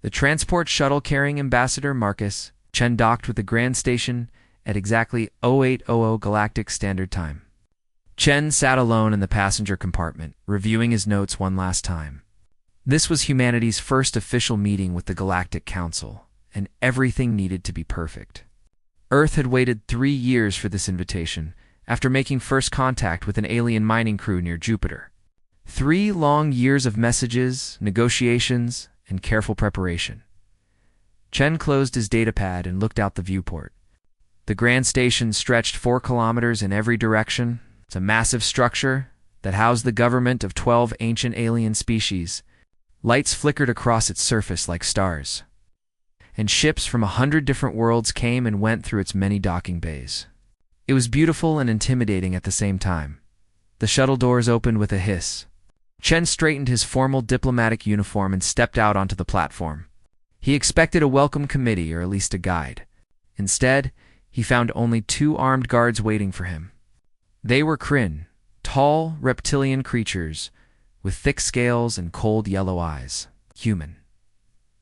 The transport shuttle carrying Ambassador Marcus, Chen docked with the Grand Station at exactly 0800 Galactic Standard Time. Chen sat alone in the passenger compartment, reviewing his notes one last time. This was humanity's first official meeting with the Galactic Council, and everything needed to be perfect. Earth had waited 3 years for this invitation, after making first contact with an alien mining crew near Jupiter. 3 long years of messages, negotiations, and careful preparation. Chen closed his datapad and looked out the viewport. The Grand Station stretched 4 kilometers in every direction. It's a massive structure that housed the government of 12 ancient alien species. Lights flickered across its surface like stars, and ships from 100 different worlds came and went through its many docking bays. It was beautiful and intimidating at the same time. The shuttle doors opened with a hiss. Chen straightened his formal diplomatic uniform and stepped out onto the platform. He expected a welcome committee or at least a guide. Instead, he found only 2 armed guards waiting for him. They were Kryn, tall, reptilian creatures with thick scales and cold yellow eyes. Human,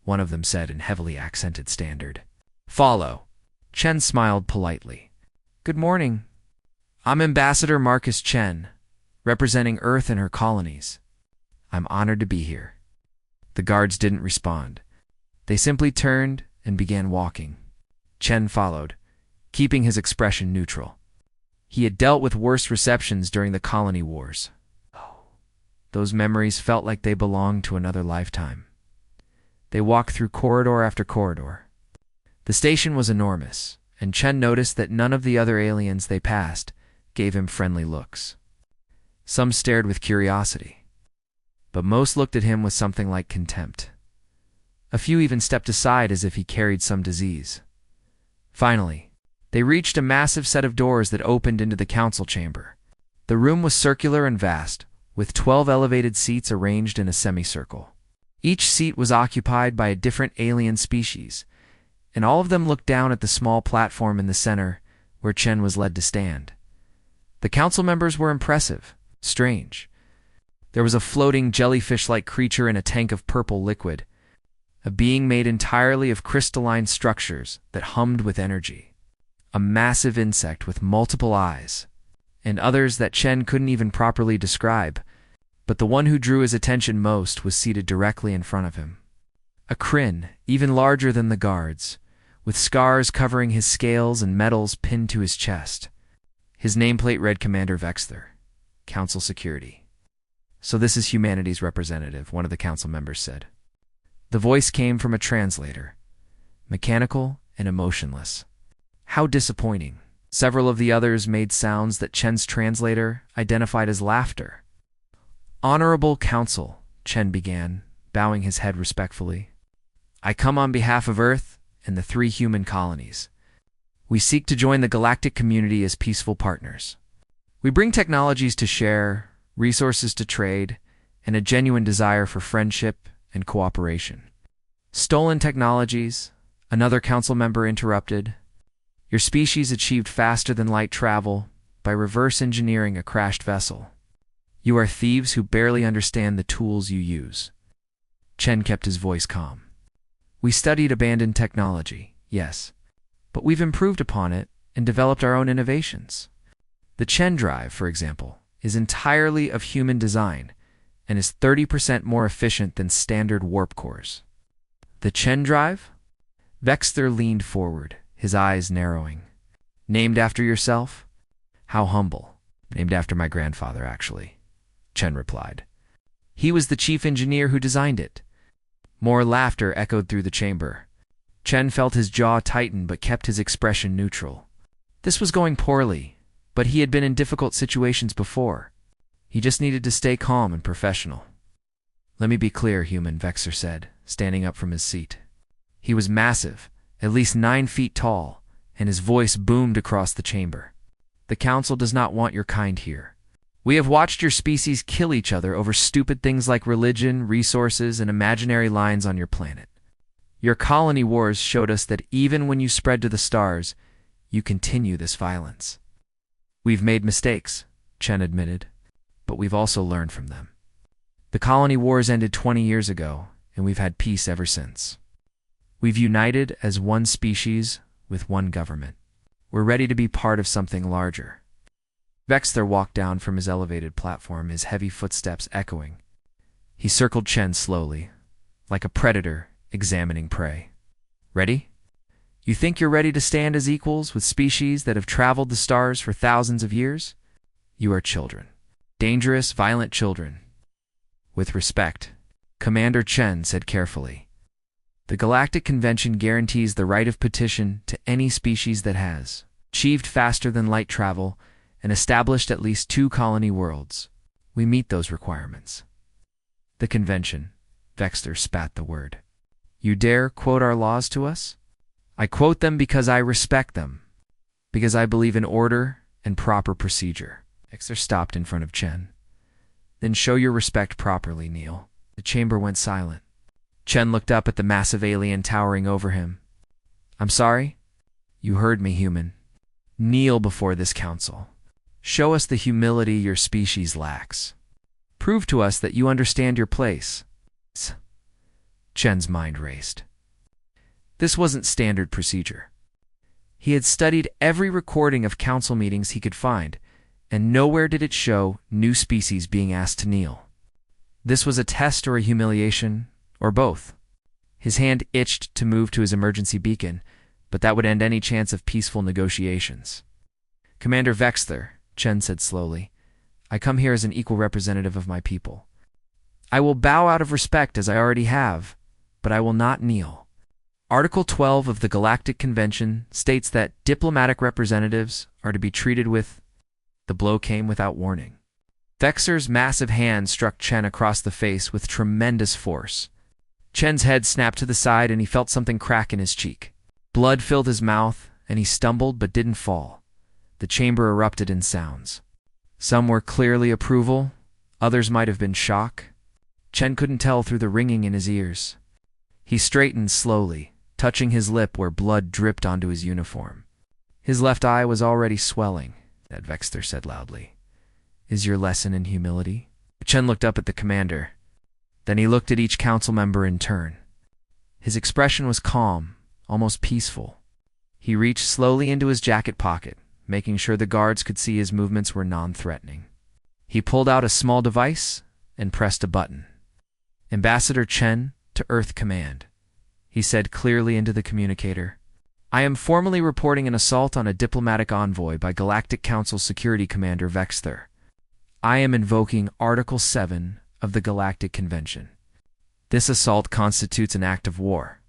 one of them said in heavily accented standard. Follow. Chen smiled politely. Good morning. I'm Ambassador Marcus Chen, representing Earth and her colonies. I'm honored to be here. The guards didn't respond. They simply turned and began walking. Chen followed, keeping his expression neutral. He had dealt with worse receptions during the colony wars. Those memories felt like they belonged to another lifetime. They walked through corridor after corridor. The station was enormous, and Chen noticed that none of the other aliens they passed gave him friendly looks. Some stared with curiosity, but most looked at him with something like contempt. A few even stepped aside as if he carried some disease. Finally, they reached a massive set of doors that opened into the council chamber. The room was circular and vast, with 12 elevated seats arranged in a semicircle. Each seat was occupied by a different alien species, and all of them looked down at the small platform in the center where Chen was led to stand. The council members were impressive, strange. There was a floating jellyfish-like creature in a tank of purple liquid, a being made entirely of crystalline structures that hummed with energy. A massive insect with multiple eyes, and others that Chen couldn't even properly describe, but the one who drew his attention most was seated directly in front of him. A Kryn, even larger than the guards, with scars covering his scales and medals pinned to his chest. His nameplate read Commander Vexler, Council Security. So this is humanity's representative, one of the council members said. The voice came from a translator, mechanical and emotionless. How disappointing. Several of the others made sounds that Chen's translator identified as laughter. Honorable Council, Chen began, bowing his head respectfully. I come on behalf of Earth and the 3 human colonies. We seek to join the galactic community as peaceful partners. We bring technologies to share, resources to trade, and a genuine desire for friendship and cooperation. Stolen technologies, another council member interrupted. Your species achieved faster than light travel by reverse engineering a crashed vessel. You are thieves who barely understand the tools you use. Chen kept his voice calm. We studied abandoned technology, yes, but we've improved upon it and developed our own innovations. The Chen drive, for example, is entirely of human design and is 30% more efficient than standard warp cores. The Chen drive? Vexler leaned forward, his eyes narrowing. Named after yourself? How humble. Named after my grandfather, actually, Chen replied. He was the chief engineer who designed it. More laughter echoed through the chamber. Chen felt his jaw tighten but kept his expression neutral. This was going poorly, but he had been in difficult situations before. He just needed to stay calm and professional. Let me be clear, human, Vexler said, standing up from his seat. He was massive, at least 9 feet tall, and his voice boomed across the chamber. The council does not want your kind here. We have watched your species kill each other over stupid things like religion, resources, and imaginary lines on your planet. Your colony wars showed us that even when you spread to the stars, you continue this violence. We've made mistakes, Chen admitted, but we've also learned from them. The colony wars ended 20 years ago, and we've had peace ever since. We've united as one species with one government. We're ready to be part of something larger. Vexter walked down from his elevated platform, his heavy footsteps echoing. He circled Chen slowly, like a predator examining prey. Ready? You think you're ready to stand as equals with species that have traveled the stars for thousands of years? You are children. Dangerous, violent children. With respect, Commander Chen said carefully. The Galactic Convention guarantees the right of petition to any species that has achieved faster than light travel and established at least 2 colony worlds. We meet those requirements. The convention, Vexter spat the word. You dare quote our laws to us? I quote them because I respect them, because I believe in order and proper procedure. Vexter stopped in front of Chen. Then show your respect properly, Neil. The chamber went silent. Chen looked up at the massive alien towering over him. I'm sorry? You heard me, human. Kneel before this council. Show us the humility your species lacks. Prove to us that you understand your place. Chen's mind raced. This wasn't standard procedure. He had studied every recording of council meetings he could find, and nowhere did it show new species being asked to kneel. This was a test or a humiliation, or both. His hand itched to move to his emergency beacon, but that would end any chance of peaceful negotiations. Commander Vexter, Chen said slowly, I come here as an equal representative of my people. I will bow out of respect as I already have, but I will not kneel. Article 12 of the Galactic Convention states that diplomatic representatives are to be treated with... The blow came without warning. Vexter's massive hand struck Chen across the face with tremendous force. Chen's head snapped to the side and he felt something crack in his cheek. Blood filled his mouth and he stumbled but didn't fall. The chamber erupted in sounds. Some were clearly approval, others might have been shock. Chen couldn't tell through the ringing in his ears. He straightened slowly, touching his lip where blood dripped onto his uniform. His left eye was already swelling, that Vexter said loudly. Is your lesson in humility? Chen looked up at the commander. Then he looked at each council member in turn. His expression was calm, almost peaceful. He reached slowly into his jacket pocket, making sure the guards could see his movements were non-threatening. He pulled out a small device and pressed a button. Ambassador Chen to Earth Command. He said clearly into the communicator, I am formally reporting an assault on a diplomatic envoy by Galactic Council Security Commander Vexter. I am invoking Article 7 of the Galactic Convention. This assault constitutes an act of war.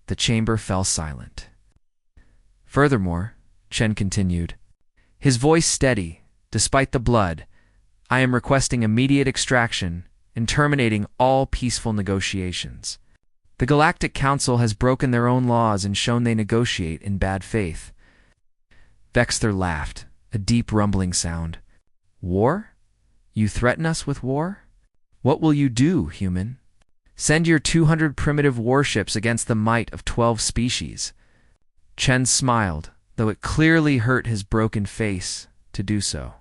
The chamber fell silent. Furthermore, Chen continued, his voice steady, despite the blood, I am requesting immediate extraction and terminating all peaceful negotiations. The Galactic Council has broken their own laws and shown they negotiate in bad faith. Vexter laughed, a deep rumbling sound. War? You threaten us with war? What will you do, human? Send your 200 primitive warships against the might of 12 species. Chen smiled, though it clearly hurt his broken face to do so.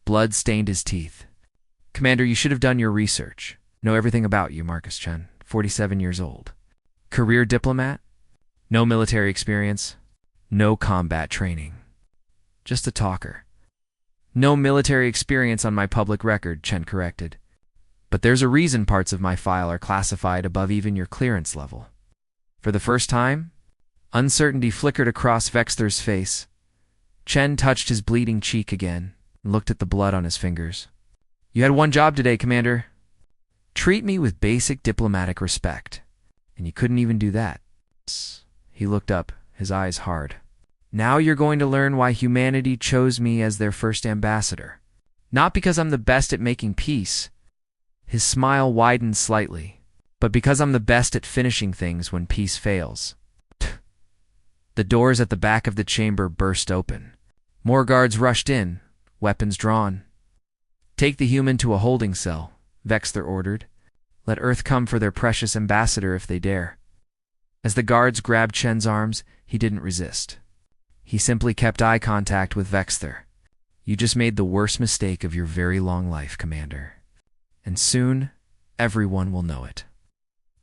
Blood stained his teeth. Commander, you should have done your research. Know everything about you, Marcus Chen, 47 years old. Career diplomat? No military experience. No combat training. Just a talker. No military experience on my public record, Chen corrected. But there's a reason parts of my file are classified above even your clearance level. For the first time, uncertainty flickered across Vexter's face. Chen touched his bleeding cheek again and looked at the blood on his fingers. You had one job today, Commander. Treat me with basic diplomatic respect. And you couldn't even do that. He looked up, his eyes hard. Now you're going to learn why humanity chose me as their first ambassador. Not because I'm the best at making peace. His smile widened slightly. But because I'm the best at finishing things when peace fails. The doors at the back of the chamber burst open. More guards rushed in, weapons drawn. Take the human to a holding cell, Vexter ordered. Let Earth come for their precious ambassador if they dare. As the guards grabbed Chen's arms, he didn't resist. He simply kept eye contact with Vexter. You just made the worst mistake of your very long life, Commander. And soon, everyone will know it.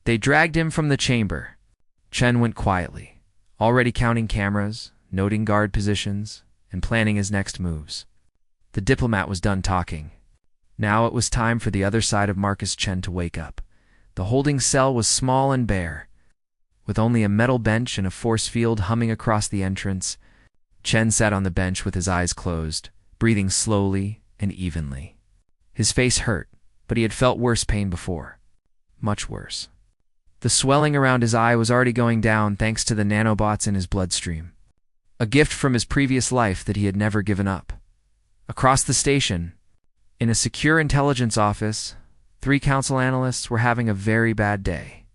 They dragged him from the chamber. Chen went quietly, already counting cameras, noting guard positions, and planning his next moves. The diplomat was done talking. Now it was time for the other side of Marcus Chen to wake up. The holding cell was small and bare. With only a metal bench and a force field humming across the entrance, Chen sat on the bench with his eyes closed, breathing slowly and evenly. His face hurt, but he had felt worse pain before. Much worse. The swelling around his eye was already going down thanks to the nanobots in his bloodstream. A gift from his previous life that he had never given up. Across the station, in a secure intelligence office, 3 council analysts were having a very bad day.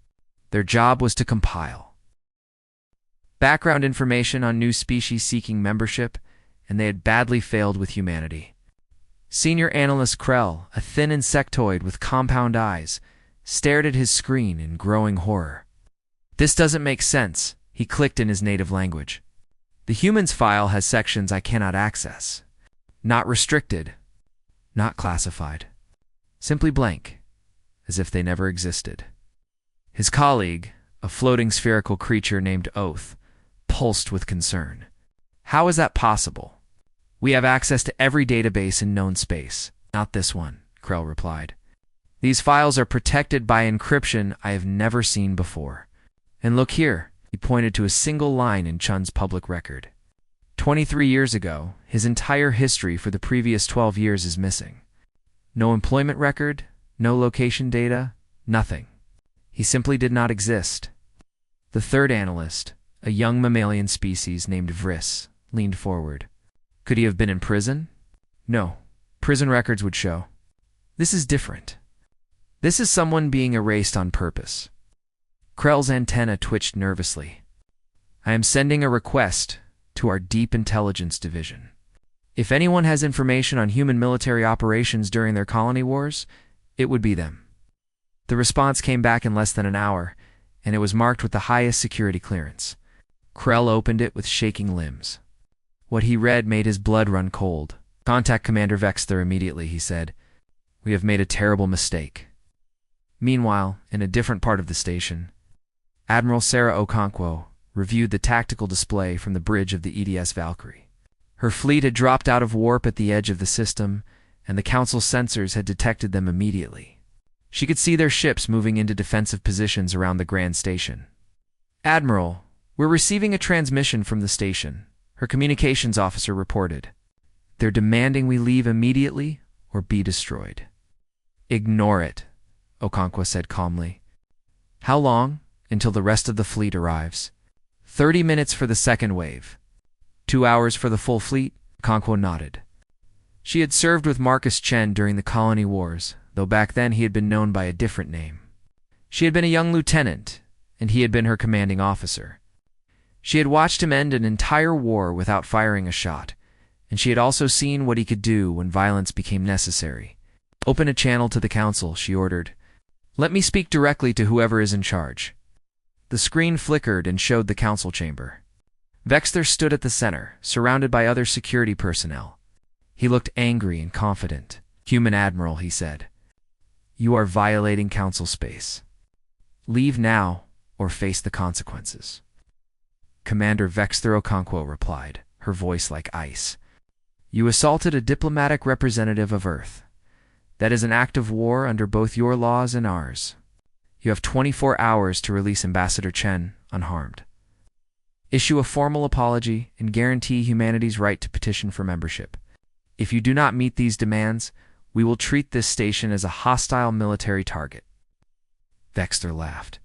Their job was to compile background information on new species seeking membership, and they had badly failed with humanity. Senior Analyst Krell, a thin insectoid with compound eyes, stared at his screen in growing horror. "This doesn't make sense," he clicked in his native language. "The humans file has sections I cannot access. Not restricted, not classified. Simply blank, as if they never existed." His colleague, a floating spherical creature named Oath, pulsed with concern. "How is that possible? We have access to every database in known space." "Not this one," Krell replied. "These files are protected by encryption I have never seen before. And look here," he pointed to a single line in Chun's public record. 23 years ago, his entire history for the previous 12 years is missing. No employment record, no location data, nothing. He simply did not exist. The third analyst, a young mammalian species named Vriss, leaned forward. "Could he have been in prison?" "No. Prison records would show. This is different. This is someone being erased on purpose." Krell's antenna twitched nervously. "I am sending a request to our Deep Intelligence Division. If anyone has information on human military operations during their colony wars, it would be them." The response came back in less than an hour, and it was marked with the highest security clearance. Krell opened it with shaking limbs. What he read made his blood run cold. "Contact Commander Vexter immediately," he said. "We have made a terrible mistake." Meanwhile, in a different part of the station, Admiral Sarah Okonkwo reviewed the tactical display from the bridge of the EDS Valkyrie. Her fleet had dropped out of warp at the edge of the system, and the Council's sensors had detected them immediately. She could see their ships moving into defensive positions around the Grand Station. "Admiral, we're receiving a transmission from the station," her communications officer reported. "They're demanding we leave immediately or be destroyed." "Ignore it," Okonkwo said calmly. "How long? Until the rest of the fleet arrives?" 30 minutes for the second wave. 2 hours for the full fleet?" Okonkwo nodded. She had served with Marcus Chen during the Colony Wars, though back then he had been known by a different name. She had been a young lieutenant, and he had been her commanding officer. She had watched him end an entire war without firing a shot, and she had also seen what he could do when violence became necessary. "Open a channel to the Council," she ordered. "Let me speak directly to whoever is in charge." The screen flickered and showed the council chamber. Vexter stood at the center, surrounded by other security personnel. He looked angry and confident. "Human Admiral," he said, "you are violating council space. Leave now or face the consequences." Commander Vexter Okonkwo replied, her voice like ice. "You assaulted a diplomatic representative of Earth. That is an act of war under both your laws and ours. You have 24 hours to release Ambassador Chen unharmed. Issue a formal apology and guarantee humanity's right to petition for membership. If you do not meet these demands, we will treat this station as a hostile military target." Vexter laughed.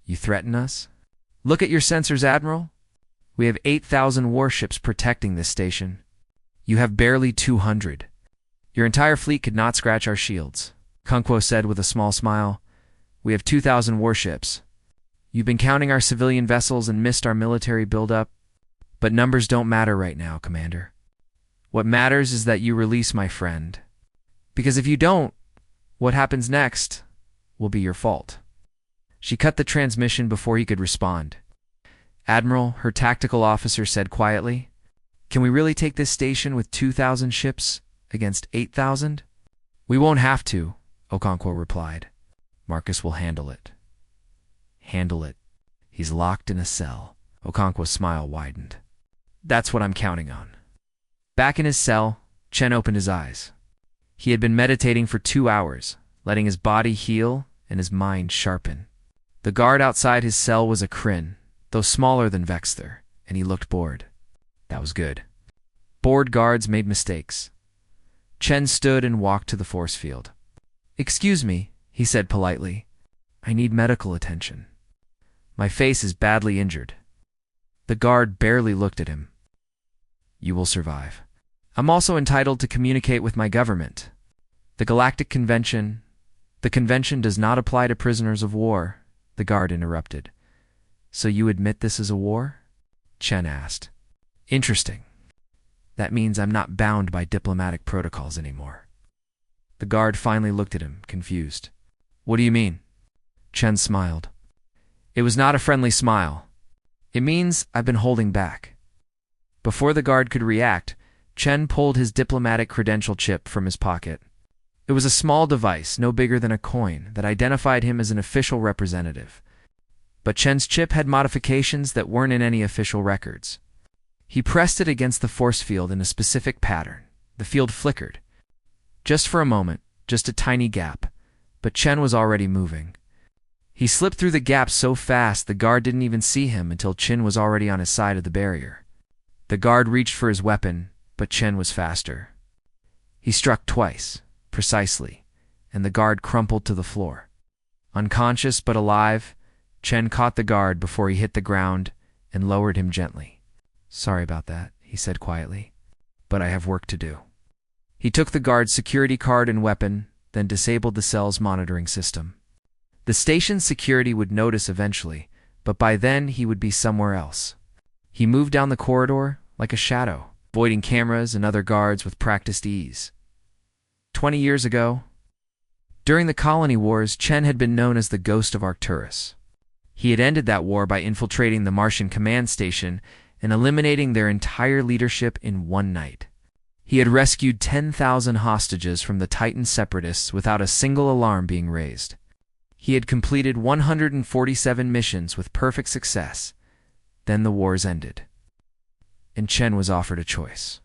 "You threaten us? Look at your sensors, Admiral. We have 8,000 warships protecting this station. You have barely 200. Your entire fleet could not scratch our shields." Okonkwo said with a small smile. "We have 2,000 warships. You've been counting our civilian vessels and missed our military buildup. But numbers don't matter right now, Commander. What matters is that you release my friend. Because if you don't, what happens next will be your fault." She cut the transmission before he could respond. "Admiral," her tactical officer said quietly, "can we really take this station with 2,000 ships against 8,000? "We won't have to," Okonkwo replied. "Marcus will handle it." "Handle it?" He's locked in a cell. Okonkwo's smile widened. That's what I'm counting on. Back in his cell, Chen opened his eyes. He had been meditating for 2 hours, letting his body heal and his mind sharpen. The guard outside his cell was a Kryn, though smaller than Vexter, and he looked bored. That was good. Bored guards made mistakes. Chen stood and walked to the force field. "Excuse me," he said politely. "I need medical attention. My face is badly injured." The guard barely looked at him. "You will survive. I'm also entitled to communicate with my government. The Galactic Convention..." "The convention does not apply to prisoners of war," the guard interrupted. "So you admit this is a war?" Chen asked. "Interesting. That means I'm not bound by diplomatic protocols anymore." The guard finally looked at him, confused. "What do you mean?" Chen smiled. It was not a friendly smile. "It means I've been holding back." Before the guard could react, Chen pulled his diplomatic credential chip from his pocket. It was a small device, no bigger than a coin, that identified him as an official representative. But Chen's chip had modifications that weren't in any official records. He pressed it against the force field in a specific pattern. The field flickered. Just for a moment, just a tiny gap, but Chen was already moving. He slipped through the gap so fast the guard didn't even see him until Chen was already on his side of the barrier. The guard reached for his weapon, but Chen was faster. He struck twice, precisely, and the guard crumpled to the floor. Unconscious but alive, Chen caught the guard before he hit the ground and lowered him gently. "Sorry about that," he said quietly, "but I have work to do." He took the guard's security card and weapon, then disabled the cell's monitoring system. The station's security would notice eventually, but by then he would be somewhere else. He moved down the corridor like a shadow, avoiding cameras and other guards with practiced ease. 20 years ago, during the colony wars, Chen had been known as the Ghost of Arcturus. He had ended that war by infiltrating the Martian command station and eliminating their entire leadership in one night. He had rescued 10,000 hostages from the Titan separatists without a single alarm being raised. He had completed 147 missions with perfect success. Then the wars ended. And Chen was offered a choice.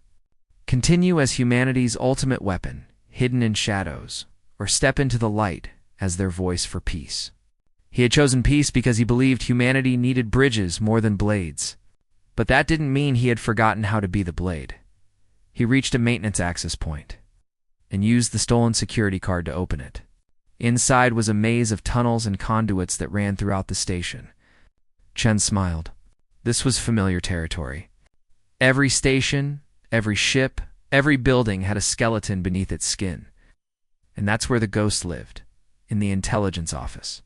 Continue as humanity's ultimate weapon, hidden in shadows, or step into the light as their voice for peace. He had chosen peace because he believed humanity needed bridges more than blades. But that didn't mean he had forgotten how to be the blade. He reached a maintenance access point and used the stolen security card to open it. Inside was a maze of tunnels and conduits that ran throughout the station. Chen smiled. This was familiar territory. Every station, every ship, every building had a skeleton beneath its skin. And that's where the ghost lived, in the intelligence office.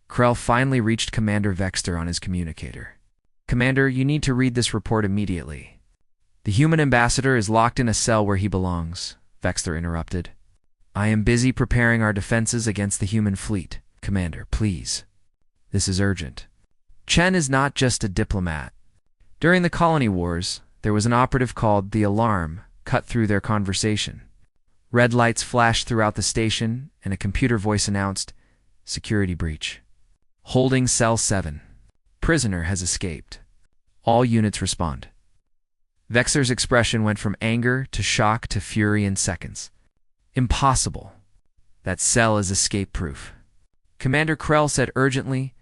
Krell finally reached Commander Vexter on his communicator. "Commander, you need to read this report immediately." "The human ambassador is locked in a cell where he belongs," Vexter interrupted. "I am busy preparing our defenses against the human fleet. Commander, please. This is urgent." Chen is not just a diplomat. During the colony wars, there was an operative called the Alarm cut through their conversation. Red lights flashed throughout the station, and a computer voice announced, "Security breach. Holding cell 7. Prisoner has escaped. All units respond." Vexer's expression went from anger to shock to fury in seconds. "Impossible. That cell is escape-proof." Commander Krell said urgently,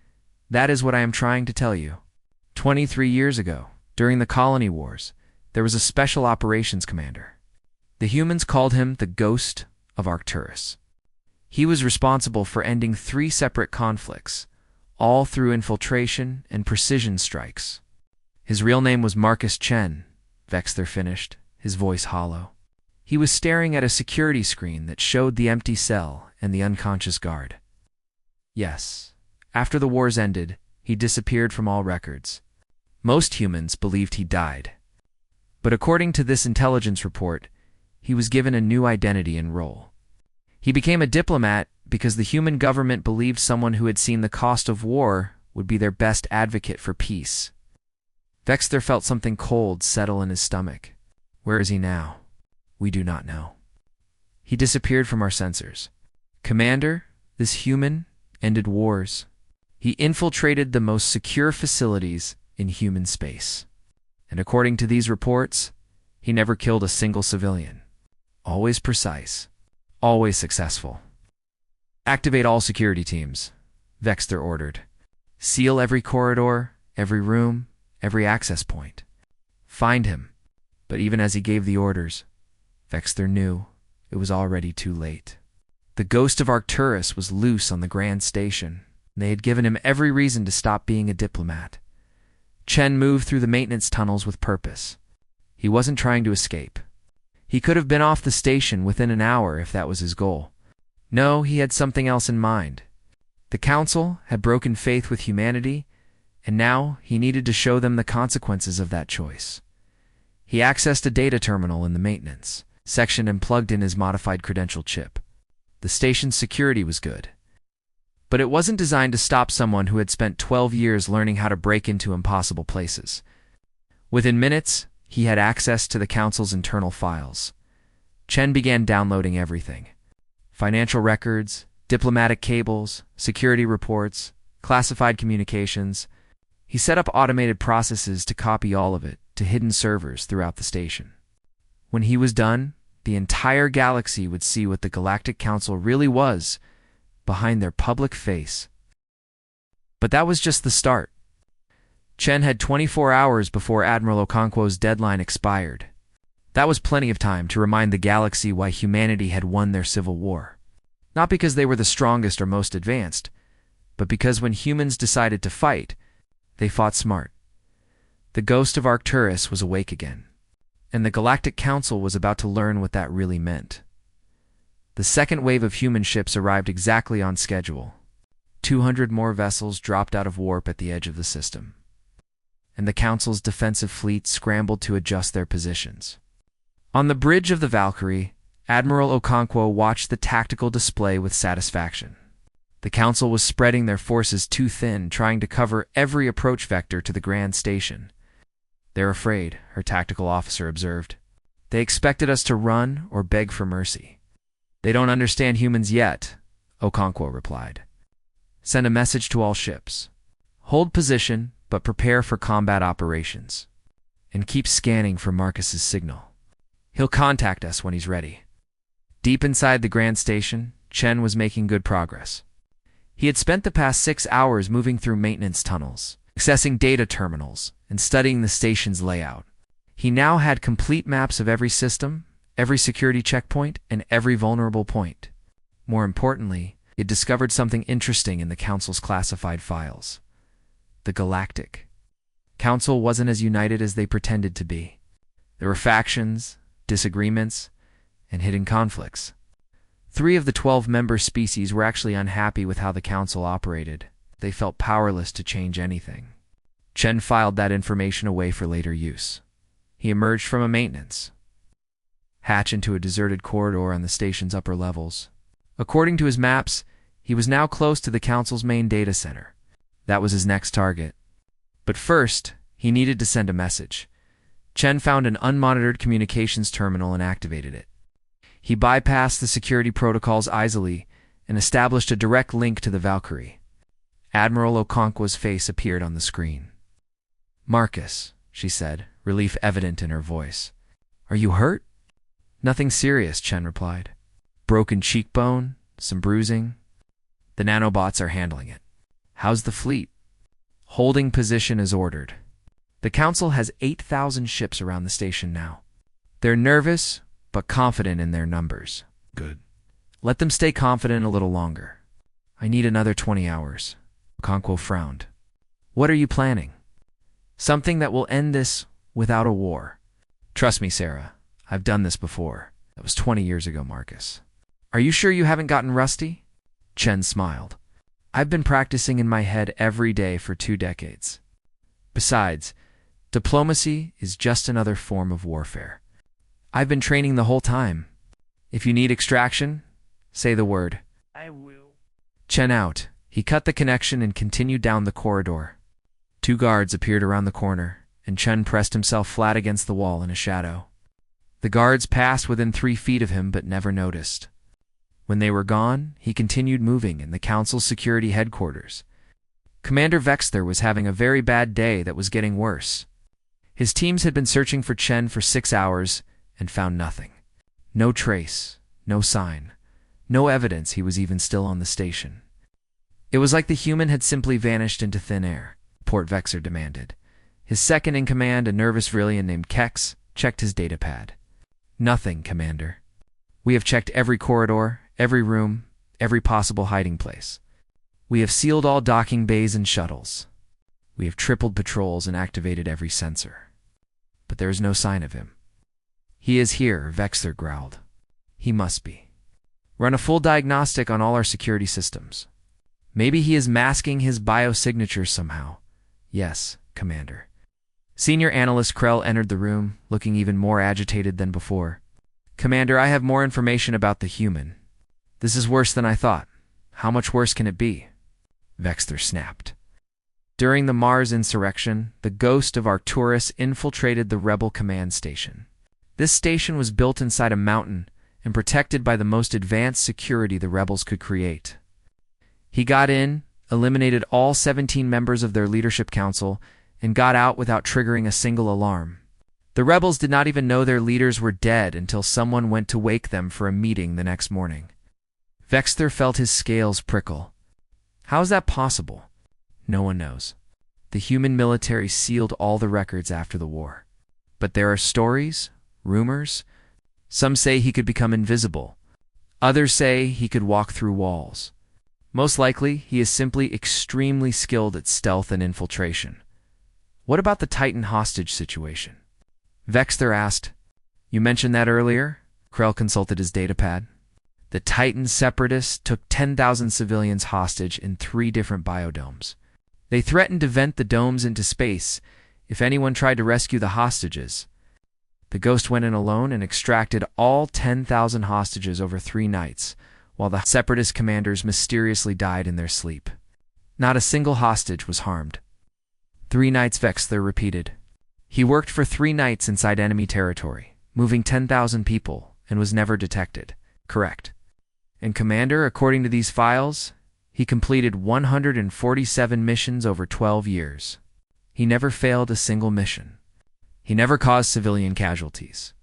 "That is what I am trying to tell you. 23 years ago, during the colony wars, there was a special operations commander. The humans called him the Ghost of Arcturus. He was responsible for ending 3 separate conflicts, all through infiltration and precision strikes. His real name was Marcus Chen," Vexter finished, his voice hollow. He was staring at a security screen that showed the empty cell and the unconscious guard. Yes, after the wars ended, he disappeared from all records. Most humans believed he died. But according to this intelligence report, he was given a new identity and role. He became a diplomat because the human government believed someone who had seen the cost of war would be their best advocate for peace. Vexter felt something cold settle in his stomach. Where is he now? We do not know. He disappeared from our sensors. Commander, this human ended wars. He infiltrated the most secure facilities in human space. And according to these reports, he never killed a single civilian. Always precise. Always successful. Activate all security teams, Vexter ordered. Seal every corridor, every room, every access point. Find him. But even as he gave the orders, Vexter knew it was already too late. The ghost of Arcturus was loose on the Grand Station, and they had given him every reason to stop being a diplomat. Chen moved through the maintenance tunnels with purpose. He wasn't trying to escape. He could have been off the station within an hour if that was his goal. No, he had something else in mind. The Council had broken faith with humanity, and now he needed to show them the consequences of that choice. He accessed a data terminal in the maintenance section and plugged in his modified credential chip. The station's security was good. But it wasn't designed to stop someone who had spent 12 years learning how to break into impossible places. Within minutes, he had access to the Council's internal files. Chen began downloading everything. Financial records, diplomatic cables, security reports, classified communications. He set up automated processes to copy all of it to hidden servers throughout the station. When he was done, the entire galaxy would see what the Galactic Council really was behind their public face. But that was just the start. Chen had 24 hours before Admiral Okonkwo's deadline expired. That was plenty of time to remind the galaxy why humanity had won their civil war. Not because they were the strongest or most advanced, but because when humans decided to fight, they fought smart. The ghost of Arcturus was awake again, and the Galactic Council was about to learn what that really meant. The second wave of human ships arrived exactly on schedule. 200 more vessels dropped out of warp at the edge of the system, and the Council's defensive fleet scrambled to adjust their positions. On the bridge of the Valkyrie, Admiral Okonkwo watched the tactical display with satisfaction. The Council was spreading their forces too thin, trying to cover every approach vector to the Grand Station. "They're afraid," her tactical officer observed. "They expected us to run or beg for mercy." "They don't understand humans yet," Okonkwo replied. "Send a message to all ships. Hold position, but prepare for combat operations. And keep scanning for Marcus's signal. He'll contact us when he's ready." Deep inside the Grand Station, Chen was making good progress. He had spent the past 6 hours moving through maintenance tunnels, accessing data terminals, and studying the station's layout. He now had complete maps of every system, every security checkpoint, and every vulnerable point. More importantly, he had discovered something interesting in the Council's classified files. The Galactic Council wasn't as united as they pretended to be. There were factions, disagreements, and hidden conflicts. 3 of the 12 member species were actually unhappy with how the Council operated. They felt powerless to change anything. Chen filed that information away for later use. He emerged from a maintenance hatch into a deserted corridor on the station's upper levels. According to his maps, he was now close to the Council's main data center. That was his next target. But first, he needed to send a message. Chen found an unmonitored communications terminal and activated it. He bypassed the security protocols easily and established a direct link to the Valkyrie. Admiral Okonkwo's face appeared on the screen. "Marcus," she said, relief evident in her voice. "Are you hurt?" "Nothing serious," Chen replied. "Broken cheekbone, some bruising. The nanobots are handling it." "How's the fleet?" "Holding position as ordered. The Council has 8,000 ships around the station now. They're nervous, but confident in their numbers." "Good. Let them stay confident a little longer. I need another 20 hours. Okonkwo frowned. "What are you planning?" "Something that will end this without a war. Trust me, Sarah. I've done this before. That was 20 years ago, Marcus." "Are you sure you haven't gotten rusty?" Chen smiled. "I've been practicing in my head every day for 2 decades. Besides, diplomacy is just another form of warfare. I've been training the whole time. If you need extraction, say the word." "I will." Chen out. He cut the connection and continued down the corridor. 2 guards appeared around the corner, and Chen pressed himself flat against the wall in a shadow. The guards passed within 3 feet of him but never noticed. When they were gone, he continued moving in the Council's security headquarters. Commander Vexter was having a very bad day that was getting worse. His teams had been searching for Chen for 6 hours and found nothing. No trace, no sign, no evidence he was even still on the station. It was like the human had simply vanished into thin air, Port Vexter demanded. His second-in-command, a nervous Vrillian named Kex, checked his datapad. Nothing, Commander. We have checked every corridor, every room, every possible hiding place. We have sealed all docking bays and shuttles. We have tripled patrols and activated every sensor. But there is no sign of him. He is here, Vexter growled. He must be. Run a full diagnostic on all our security systems. Maybe he is masking his biosignatures somehow. Yes, Commander. Senior Analyst Krell entered the room, looking even more agitated than before. Commander, I have more information about the human. This is worse than I thought. How much worse can it be? Vexter snapped. During the Mars insurrection, the ghost of Arcturus infiltrated the rebel command station. This station was built inside a mountain and protected by the most advanced security the rebels could create. He got in, eliminated all 17 members of their leadership council, and got out without triggering a single alarm. The rebels did not even know their leaders were dead until someone went to wake them for a meeting the next morning. Vexter felt his scales prickle. How is that possible? No one knows. The human military sealed all the records after the war. But there are stories, rumors. Some say he could become invisible. Others say he could walk through walls. Most likely, he is simply extremely skilled at stealth and infiltration. What about the Titan hostage situation? Vexter asked. You mentioned that earlier? Krell consulted his datapad. The Titan separatists took 10,000 civilians hostage in 3 different biodomes. They threatened to vent the domes into space if anyone tried to rescue the hostages. The Ghost went in alone and extracted all 10,000 hostages over 3 nights, while the separatist commanders mysteriously died in their sleep. Not a single hostage was harmed. 3 nights, Vexter repeated. He worked for 3 nights inside enemy territory, moving 10,000 people, and was never detected. Correct. And Commander, according to these files, he completed 147 missions over 12 years. He never failed a single mission. He never caused civilian casualties.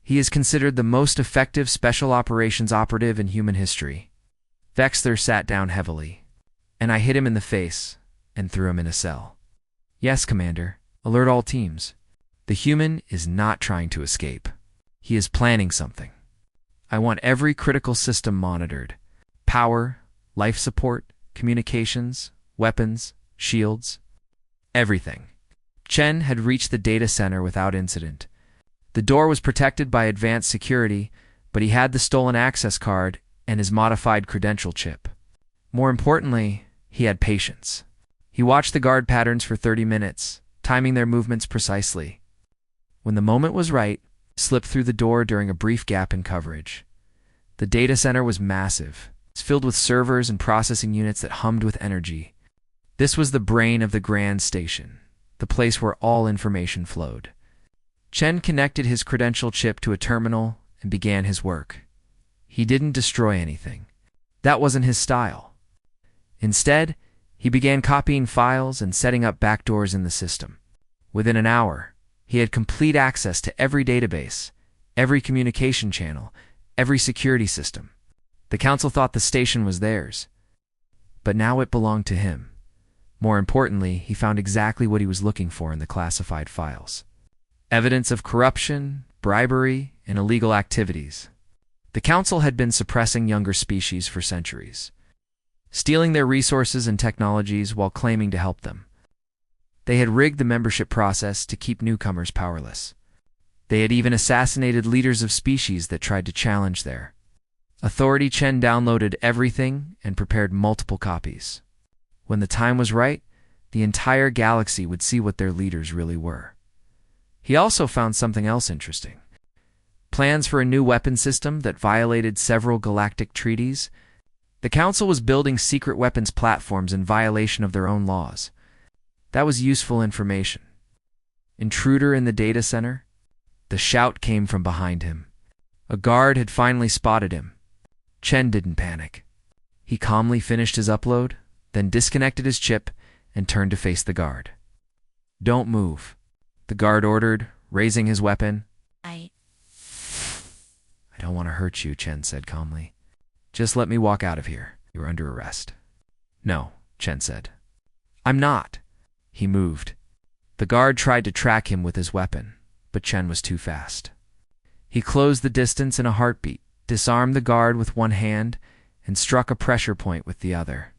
He is considered the most effective special operations operative in human history. Vexter sat down heavily, and I hit him in the face and threw him in a cell. Yes, Commander. Alert all teams. The human is not trying to escape. He is planning something. I want every critical system monitored. Power, life support, communications, weapons, shields, everything. Chen had reached the data center without incident. The door was protected by advanced security, but he had the stolen access card and his modified credential chip. More importantly, he had patience. He watched the guard patterns for 30 minutes, timing their movements precisely. When the moment was right, he slipped through the door during a brief gap in coverage. The data center was massive. It was filled with servers and processing units that hummed with energy. This was the brain of the Grand Station, the place where all information flowed. Chen connected his credential chip to a terminal and began his work. He didn't destroy anything. That wasn't his style. Instead, he began copying files and setting up backdoors in the system. Within an hour, he had complete access to every database, every communication channel, every security system. The council thought the station was theirs, but now it belonged to him. More importantly, he found exactly what he was looking for in the classified files. Evidence of corruption, bribery, and illegal activities. The council had been suppressing younger species for centuries, stealing their resources and technologies while claiming to help them. They had rigged the membership process to keep newcomers powerless. They had even assassinated leaders of species that tried to challenge their authority. Chen downloaded everything and prepared multiple copies. When the time was right, the entire galaxy would see what their leaders really were. He also found something else interesting. Plans for a new weapon system that violated several galactic treaties. The Council was building secret weapons platforms in violation of their own laws. That was useful information. Intruder in the data center? The shout came from behind him. A guard had finally spotted him. Chen didn't panic. He calmly finished his upload, then disconnected his chip and turned to face the guard. "Don't move," the guard ordered, raising his weapon. I don't want to hurt you," Chen said calmly. "Just let me walk out of here. You're under arrest." "No," Chen said. "I'm not." He moved. The guard tried to track him with his weapon, but Chen was too fast. He closed the distance in a heartbeat, disarmed the guard with one hand, and struck a pressure point with the other.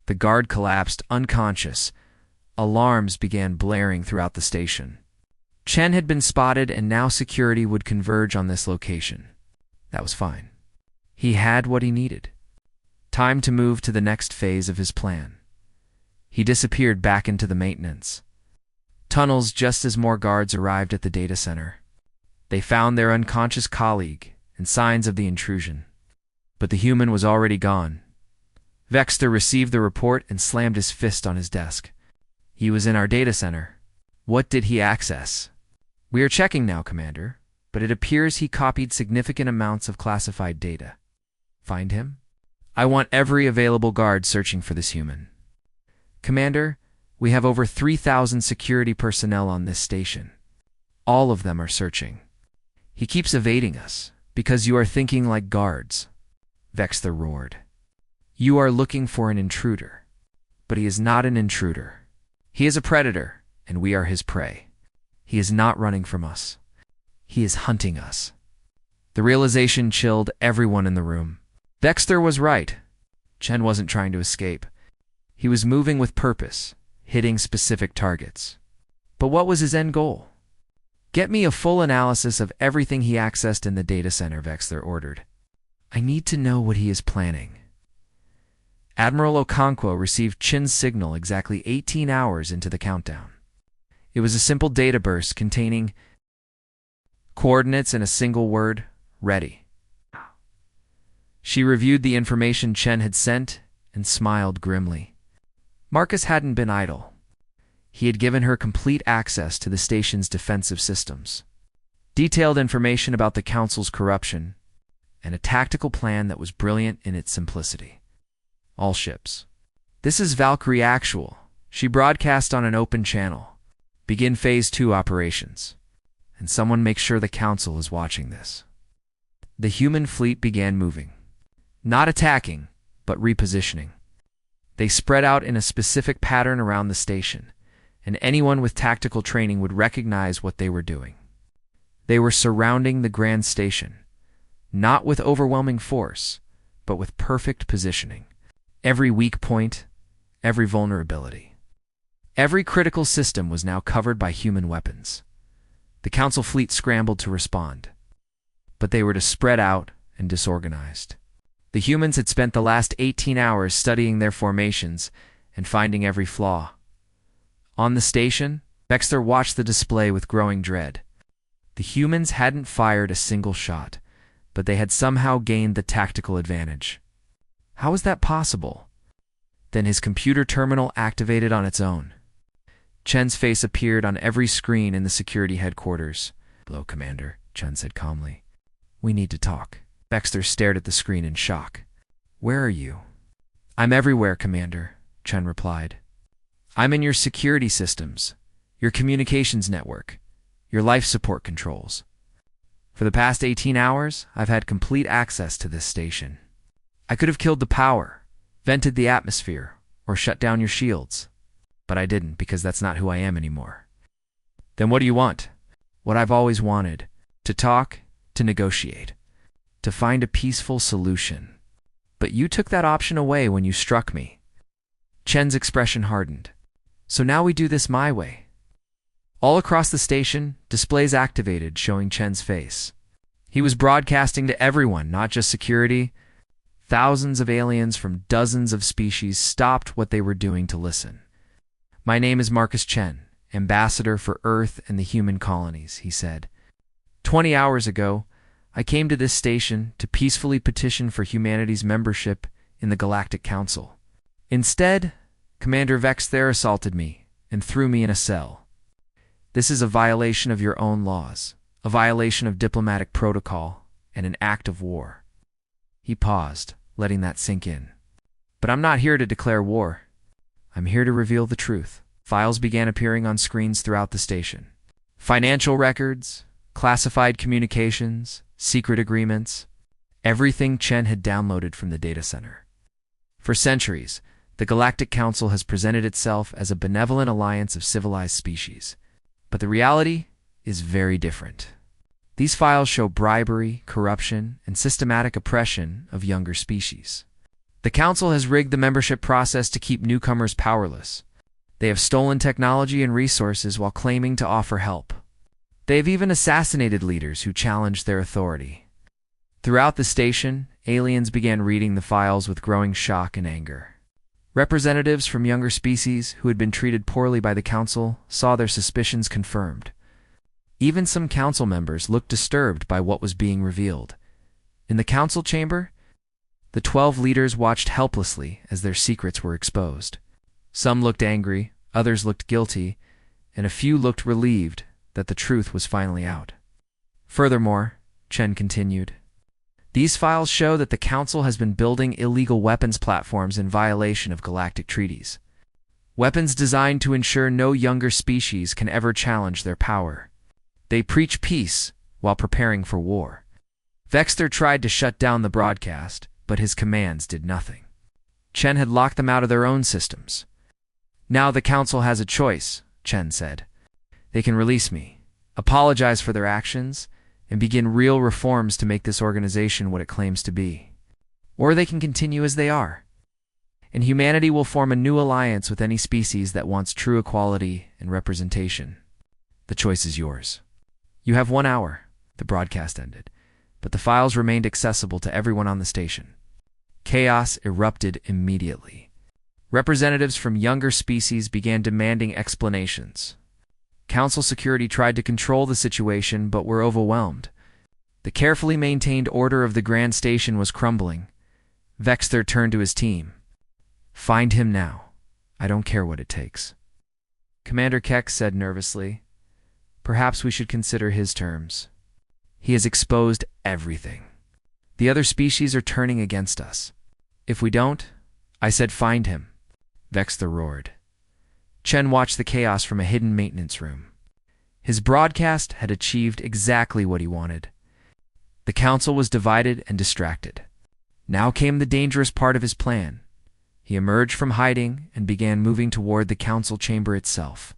The guard collapsed unconscious. Alarms began blaring throughout the station. Chen had been spotted, and now security would converge on this location. That was fine. He had what he needed. Time to move to the next phase of his plan. He disappeared back into the maintenance tunnels just as more guards arrived at the data center. They found their unconscious colleague and signs of the intrusion. But the human was already gone. Vexter received the report and slammed his fist on his desk. He was in our data center. What did he access? "We are checking now, Commander, but it appears he copied significant amounts of classified data." "Find him?" "I want every available guard searching for this human." "Commander, we have over 3,000 security personnel on this station. All of them are searching. He keeps evading us because you are thinking like guards." Vexter roared. "You are looking for an intruder, but he is not an intruder. He is a predator, and we are his prey. He is not running from us. He is hunting us." The realization chilled everyone in the room. Vexter was right. Chen wasn't trying to escape. He was moving with purpose, hitting specific targets. But what was his end goal? "Get me a full analysis of everything he accessed in the data center," Vexter ordered. "I need to know what he is planning." Admiral Okonkwo received Chin's signal exactly 18 hours into the countdown. It was a simple data burst containing coordinates and a single word: ready. She reviewed the information Chen had sent and smiled grimly. Marcus hadn't been idle. He had given her complete access to the station's defensive systems, detailed information about the Council's corruption, and a tactical plan that was brilliant in its simplicity. "All ships. This is Valkyrie Actual," she broadcast on an open channel. "Begin Phase 2 operations. And someone make sure the Council is watching this." The human fleet began moving. Not attacking, but repositioning. They spread out in a specific pattern around the station, and anyone with tactical training would recognize what they were doing. They were surrounding the Grand Station, not with overwhelming force, but with perfect positioning. Every weak point, every vulnerability. Every critical system was now covered by human weapons. The Council fleet scrambled to respond, but they were to spread out and disorganized. The humans had spent the last 18 hours studying their formations and finding every flaw. On the station, Vexter watched the display with growing dread. The humans hadn't fired a single shot, but they had somehow gained the tactical advantage. How was that possible? Then his computer terminal activated on its own. Chen's face appeared on every screen in the security headquarters. "Hello, Commander," Chen said calmly. "We need to talk." Vexter stared at the screen in shock. "Where are you?" "I'm everywhere, Commander," Chen replied. "I'm in your security systems, your communications network, your life support controls. For the past 18 hours, I've had complete access to this station. I could have killed the power, vented the atmosphere, or shut down your shields. But I didn't, because that's not who I am anymore." "Then what do you want?" "What I've always wanted. To talk, to negotiate, to find a peaceful solution. But you took that option away when you struck me." Chen's expression hardened. "So now we do this my way." All across the station, displays activated showing Chen's face. He was broadcasting to everyone, not just security. Thousands of aliens from dozens of species stopped what they were doing to listen. "My name is Marcus Chen, Ambassador for Earth and the human colonies," he said. 20 hours ago, I came to this station to peacefully petition for humanity's membership in the Galactic Council. Instead, Commander Vexter assaulted me and threw me in a cell. This is a violation of your own laws, a violation of diplomatic protocol, and an act of war." He paused, letting that sink in. "But I'm not here to declare war. I'm here to reveal the truth. Files began appearing on screens throughout the station. Financial records, classified communications, secret agreements, everything Chen had downloaded from the data center. For centuries, the Galactic Council has presented itself as a benevolent alliance of civilized species. But the reality is very different. These files show bribery, corruption, and systematic oppression of younger species. The Council has rigged the membership process to keep newcomers powerless. They have stolen technology and resources while claiming to offer help. They have even assassinated leaders who challenged their authority. Throughout the station, aliens began reading the files with growing shock and anger. Representatives from younger species who had been treated poorly by the Council saw their suspicions confirmed. Even some Council members looked disturbed by what was being revealed. In the Council chamber, the 12 leaders watched helplessly as their secrets were exposed. Some looked angry, others looked guilty, and a few looked relieved that the truth was finally out. Furthermore, Chen continued, these files show that the Council has been building illegal weapons platforms in violation of galactic treaties. Weapons designed to ensure no younger species can ever challenge their power. They preach peace while preparing for war. Vexter tried to shut down the broadcast, but his commands did nothing. Chen had locked them out of their own systems. Now the Council has a choice, Chen said. They can release me, apologize for their actions, and begin real reforms to make this organization what it claims to be. Or they can continue as they are. And humanity will form a new alliance with any species that wants true equality and representation. The choice is yours. You have 1 hour. The broadcast ended, but the files remained accessible to everyone on the station. Chaos erupted immediately. Representatives from younger species began demanding explanations. Council security tried to control the situation but were overwhelmed. The carefully maintained order of the Grand Station was crumbling. Vexter turned to his team. Find him now. I don't care what it takes. Commander Keck said nervously, perhaps we should consider his terms. He has exposed everything. The other species are turning against us. If we don't, I said find him. Vexter roared. Chen watched the chaos from a hidden maintenance room. His broadcast had achieved exactly what he wanted. The Council was divided and distracted. Now came the dangerous part of his plan. He emerged from hiding and began moving toward the Council chamber itself.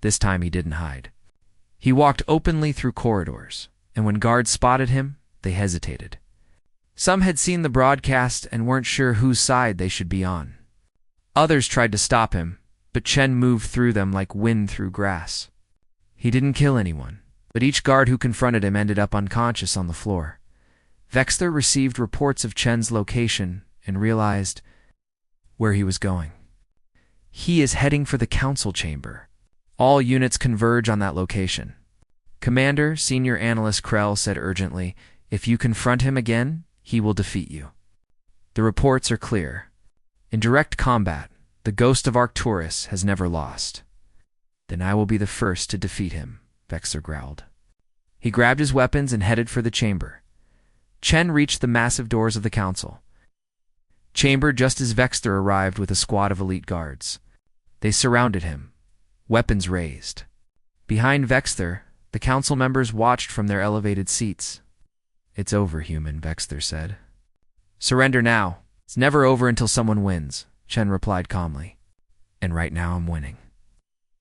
This time he didn't hide. He walked openly through corridors, and when guards spotted him, they hesitated. Some had seen the broadcast and weren't sure whose side they should be on. Others tried to stop him, but Chen moved through them like wind through grass. He didn't kill anyone, but each guard who confronted him ended up unconscious on the floor. Vexter received reports of Chen's location and realized where he was going. He is heading for the Council chamber. All units converge on that location. Commander, Senior Analyst Krell said urgently, if you confront him again, he will defeat you. The reports are clear. In direct combat, the ghost of Arcturus has never lost. Then I will be the first to defeat him, Vexter growled. He grabbed his weapons and headed for the chamber. Chen reached the massive doors of the Council chamber just as Vexter arrived with a squad of elite guards. They surrounded him, weapons raised. Behind Vexter, the Council members watched from their elevated seats. It's over, human, Vexter said. Surrender now. It's never over until someone wins, Chen replied calmly. And right now I'm winning.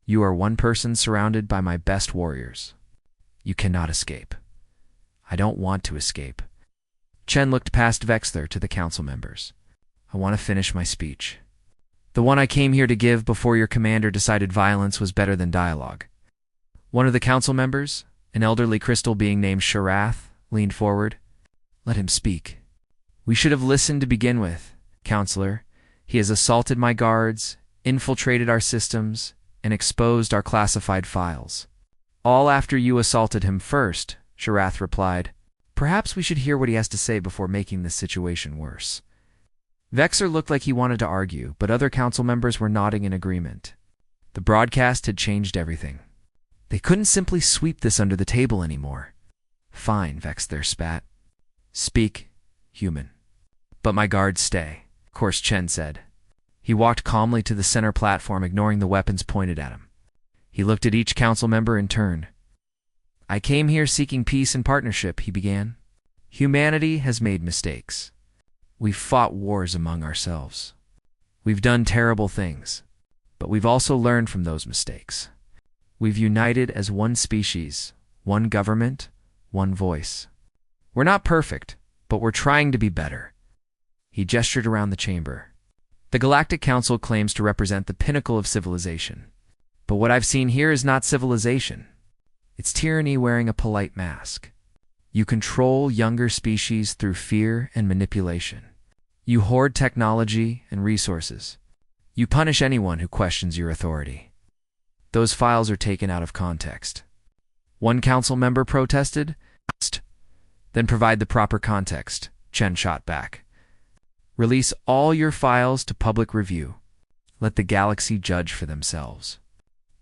You are one person surrounded by my best warriors. You cannot escape. I don't want to escape. Chen looked past Vexter to the Council members. I want to finish my speech. The one I came here to give before your commander decided violence was better than dialogue. One of the Council members, an elderly crystal being named Sharath, leaned forward. Let him speak. We should have listened to begin with, Counselor. He has assaulted my guards, infiltrated our systems, and exposed our classified files. All after you assaulted him first, Sharath replied. Perhaps we should hear what he has to say before making this situation worse. Vexer looked like he wanted to argue, but other Council members were nodding in agreement. The broadcast had changed everything. They couldn't simply sweep this under the table anymore. Fine, Vexter spat. Speak, human. But my guards stay, of course, Chen said. He walked calmly to the center platform, ignoring the weapons pointed at him. He looked at each council member in turn. "I came here seeking peace and partnership," he began. "Humanity has made mistakes. We've fought wars among ourselves. We've done terrible things, but we've also learned from those mistakes. We've united as one species, one government, one voice. We're not perfect, but we're trying to be better." He gestured around the chamber. "The Galactic Council claims to represent the pinnacle of civilization. But what I've seen here is not civilization. It's tyranny wearing a polite mask. You control younger species through fear and manipulation. You hoard technology and resources. You punish anyone who questions your authority. Those files are taken out of context." One council member protested. "Then provide the proper context," Chen shot back. "Release all your files to public review. Let the galaxy judge for themselves.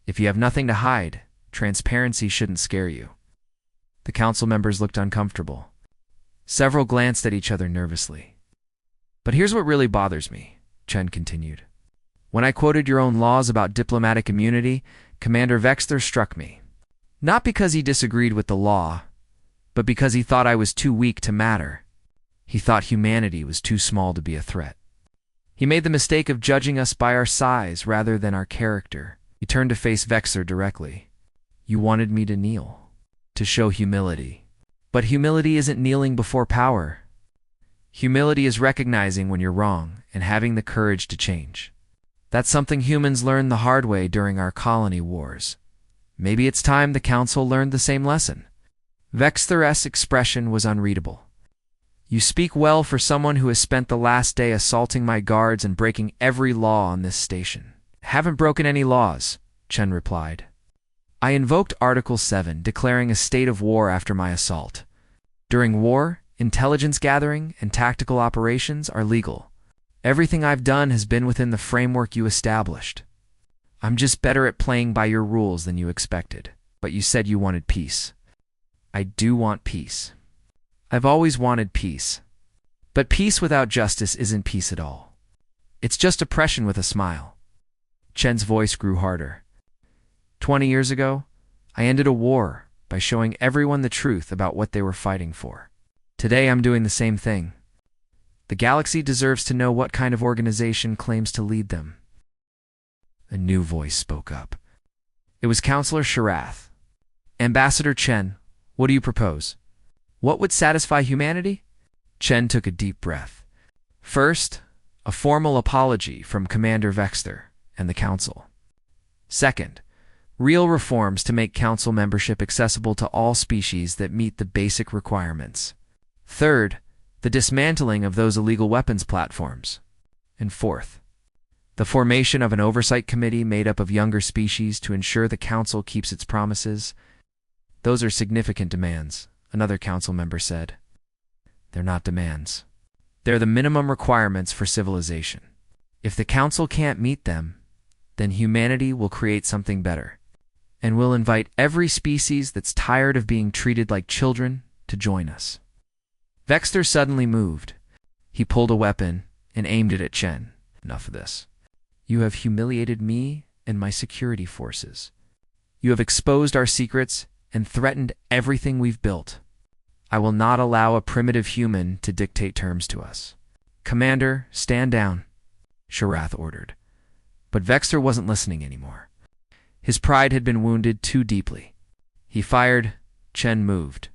If you have nothing to hide, transparency shouldn't scare you." The council members looked uncomfortable. Several glanced at each other nervously. "But here's what really bothers me," Chen continued. "When I quoted your own laws about diplomatic immunity, Commander Vexter struck me. Not because he disagreed with the law, but because he thought I was too weak to matter. He thought humanity was too small to be a threat. He made the mistake of judging us by our size rather than our character." He turned to face Vexter directly. "You wanted me to kneel, to show humility. But humility isn't kneeling before power. Humility is recognizing when you're wrong and having the courage to change. That's something humans learned the hard way during our colony wars. Maybe it's time the Council learned the same lesson." Vexter's expression was unreadable. "You speak well for someone who has spent the last day assaulting my guards and breaking every law on this station." "Haven't broken any laws," Chen replied. "I invoked Article 7, declaring a state of war after my assault. During war, intelligence gathering and tactical operations are legal. Everything I've done has been within the framework you established. I'm just better at playing by your rules than you expected. But you said you wanted peace. I do want peace. I've always wanted peace. But peace without justice isn't peace at all. It's just oppression with a smile." Chen's voice grew harder. 20 years ago, I ended a war by showing everyone the truth about what they were fighting for. Today I'm doing the same thing. The galaxy deserves to know what kind of organization claims to lead them." A new voice spoke up. It was Counselor Sharath. "Ambassador Chen, what do you propose? What would satisfy humanity?" Chen took a deep breath. "First, a formal apology from Commander Vexter and the Council. Second, real reforms to make Council membership accessible to all species that meet the basic requirements. Third, the dismantling of those illegal weapons platforms. And fourth, the formation of an oversight committee made up of younger species to ensure the Council keeps its promises." "Those are significant demands," another Council member said. "They're not demands. They're the minimum requirements for civilization. If the Council can't meet them, then humanity will create something better, and we'll invite every species that's tired of being treated like children to join us." Vexter suddenly moved. He pulled a weapon and aimed it at Chen. "Enough of this. You have humiliated me and my security forces. You have exposed our secrets and threatened everything we've built. I will not allow a primitive human to dictate terms to us." "Commander, stand down," Sharath ordered. But Vexter wasn't listening anymore. His pride had been wounded too deeply. He fired. Chen moved.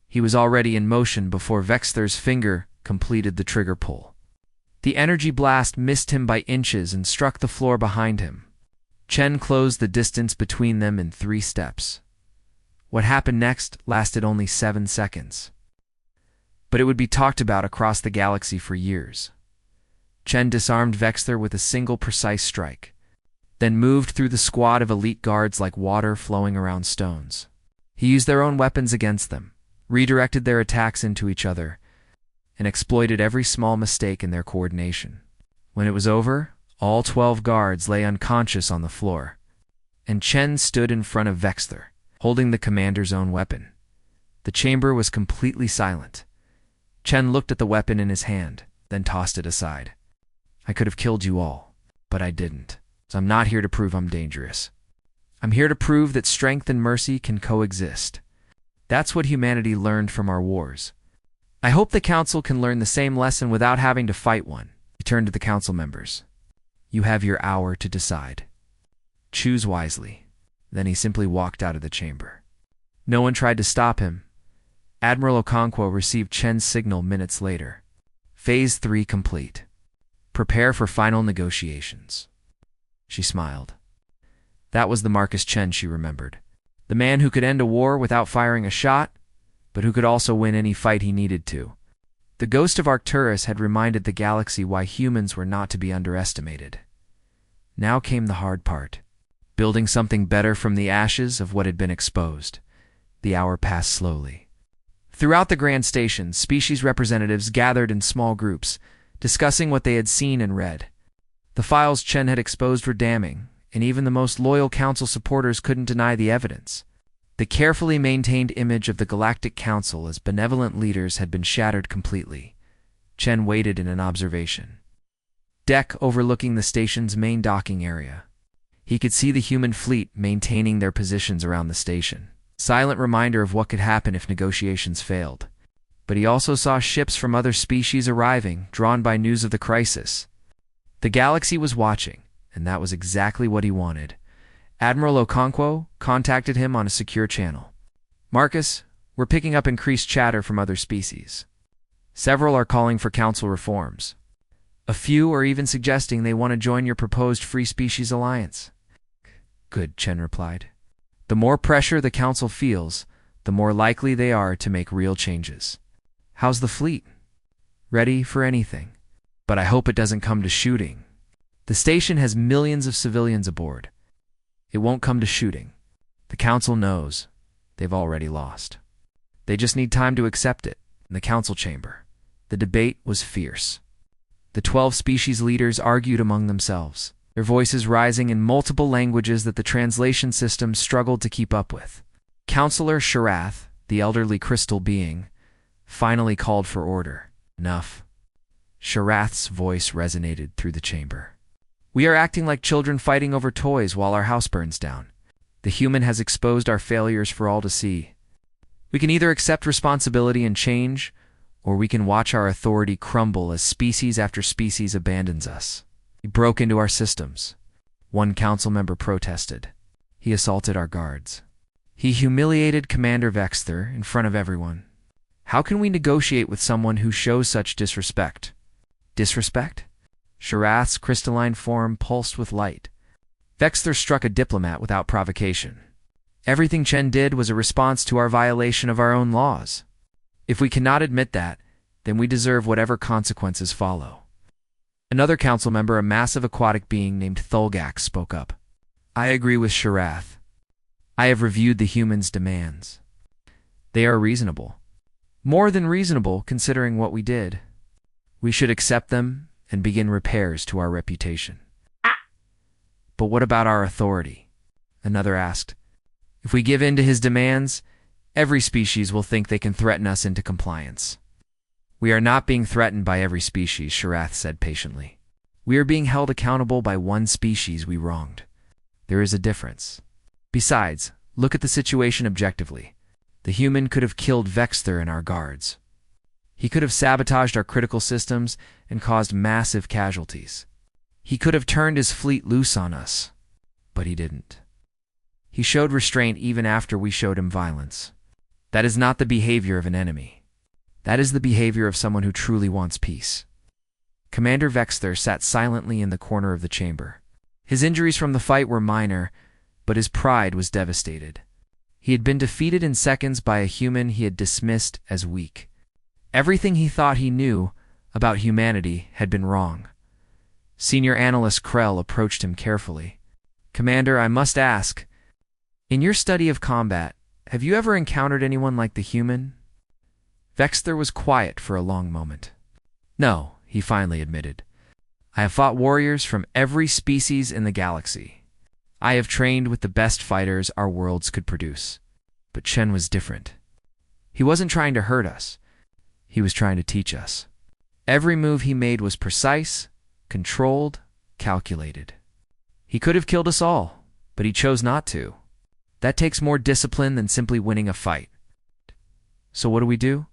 He was already in motion before Vexter's finger completed the trigger pull. The energy blast missed him by inches and struck the floor behind him. Chen closed the distance between them in 3 steps. What happened next lasted only 7 seconds. But it would be talked about across the galaxy for years. Chen disarmed Vexter with a single precise strike, then moved through the squad of elite guards like water flowing around stones. He used their own weapons against them, redirected their attacks into each other, and exploited every small mistake in their coordination. When it was over, all 12 guards lay unconscious on the floor, and Chen stood in front of Vexter, holding the commander's own weapon. The chamber was completely silent. Chen looked at the weapon in his hand, then tossed it aside. "I could have killed you all," but I didn't. So I'm not here to prove I'm dangerous. I'm here to prove that strength and mercy can coexist. That's what humanity learned from our wars. I hope the Council can learn the same lesson without having to fight one. He turned to the Council members. You have your hour to decide. Choose wisely. Then he simply walked out of the chamber. No one tried to stop him. Admiral Okonkwo received Chen's signal minutes later. Phase 3 complete. Prepare for final negotiations. She smiled. That was the Marcus Chen she remembered. The man who could end a war without firing a shot, but who could also win any fight he needed to. The ghost of Arcturus had reminded the galaxy why humans were not to be underestimated. Now came the hard part. Building something better from the ashes of what had been exposed. The hour passed slowly. Throughout the Grand Station, species representatives gathered in small groups, discussing what they had seen and read. The files Chen had exposed were damning, and even the most loyal Council supporters couldn't deny the evidence. The carefully maintained image of the Galactic Council as benevolent leaders had been shattered completely. Chen waited in an observation deck overlooking the station's main docking area. He could see the human fleet maintaining their positions around the station. Silent reminder of what could happen if negotiations failed. But he also saw ships from other species arriving, drawn by news of the crisis. The galaxy was watching, and that was exactly what he wanted. Admiral Okonkwo contacted him on a secure channel. Marcus, we're picking up increased chatter from other species. Several are calling for council reforms. A few are even suggesting they want to join your proposed Free Species Alliance. Good, Chen replied. The more pressure the council feels, the more likely they are to make real changes. How's the fleet? Ready for anything. But I hope it doesn't come to shooting. The station has millions of civilians aboard. It won't come to shooting. The council knows. They've already lost. They just need time to accept it. In the council chamber, the debate was fierce. The 12 species leaders argued among themselves, their voices rising in multiple languages that the translation system struggled to keep up with. Counselor Sharath, the elderly crystal being, finally called for order. Enough. Sharath's voice resonated through the chamber. We are acting like children fighting over toys while our house burns down. The human has exposed our failures for all to see. We can either accept responsibility and change, or we can watch our authority crumble as species after species abandons us. He broke into our systems. One council member protested. He assaulted our guards. He humiliated Commander Vexther in front of everyone. How can we negotiate with someone who shows such disrespect? Disrespect? Sharath's crystalline form pulsed with light. Vexther struck a diplomat without provocation. Everything Chen did was a response to our violation of our own laws. If we cannot admit that, then we deserve whatever consequences follow. Another council member, a massive aquatic being named Thulgax, spoke up. I agree with Sharath. I have reviewed the humans' demands. They are reasonable. More than reasonable, considering what we did. We should accept them and begin repairs to our reputation. But what about our authority? Another asked. If we give in to his demands, every species will think they can threaten us into compliance. We are not being threatened by every species, Sharath said patiently. We are being held accountable by one species we wronged. There is a difference. Besides, look at the situation objectively. The human could have killed Vexther and our guards. He could have sabotaged our critical systems and caused massive casualties. He could have turned his fleet loose on us, but he didn't. He showed restraint even after we showed him violence. That is not the behavior of an enemy. That is the behavior of someone who truly wants peace. Commander Vexther sat silently in the corner of the chamber. His injuries from the fight were minor, but his pride was devastated. He had been defeated in seconds by a human he had dismissed as weak. Everything he thought he knew about humanity had been wrong. Senior Analyst Krell approached him carefully. Commander, I must ask, in your study of combat, have you ever encountered anyone like the human? Vexther was quiet for a long moment. No, he finally admitted. I have fought warriors from every species in the galaxy. I have trained with the best fighters our worlds could produce. But Chen was different. He wasn't trying to hurt us. He was trying to teach us. Every move he made was precise, controlled, calculated. He could have killed us all, but he chose not to. That takes more discipline than simply winning a fight. So what do?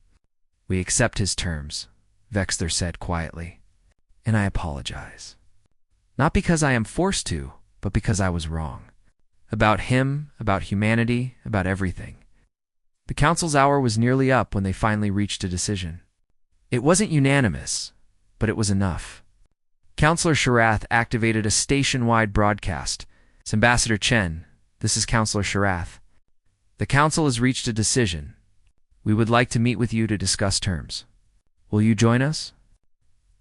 We accept his terms, Vexter said quietly. And I apologize. Not because I am forced to, but because I was wrong. About him, about humanity, about everything. The council's hour was nearly up when they finally reached a decision. It wasn't unanimous, but it was enough. Counselor Sharath activated a station-wide broadcast. It's Ambassador Chen. This is Counselor Sharath. The council has reached a decision. We would like to meet with you to discuss terms. Will you join us?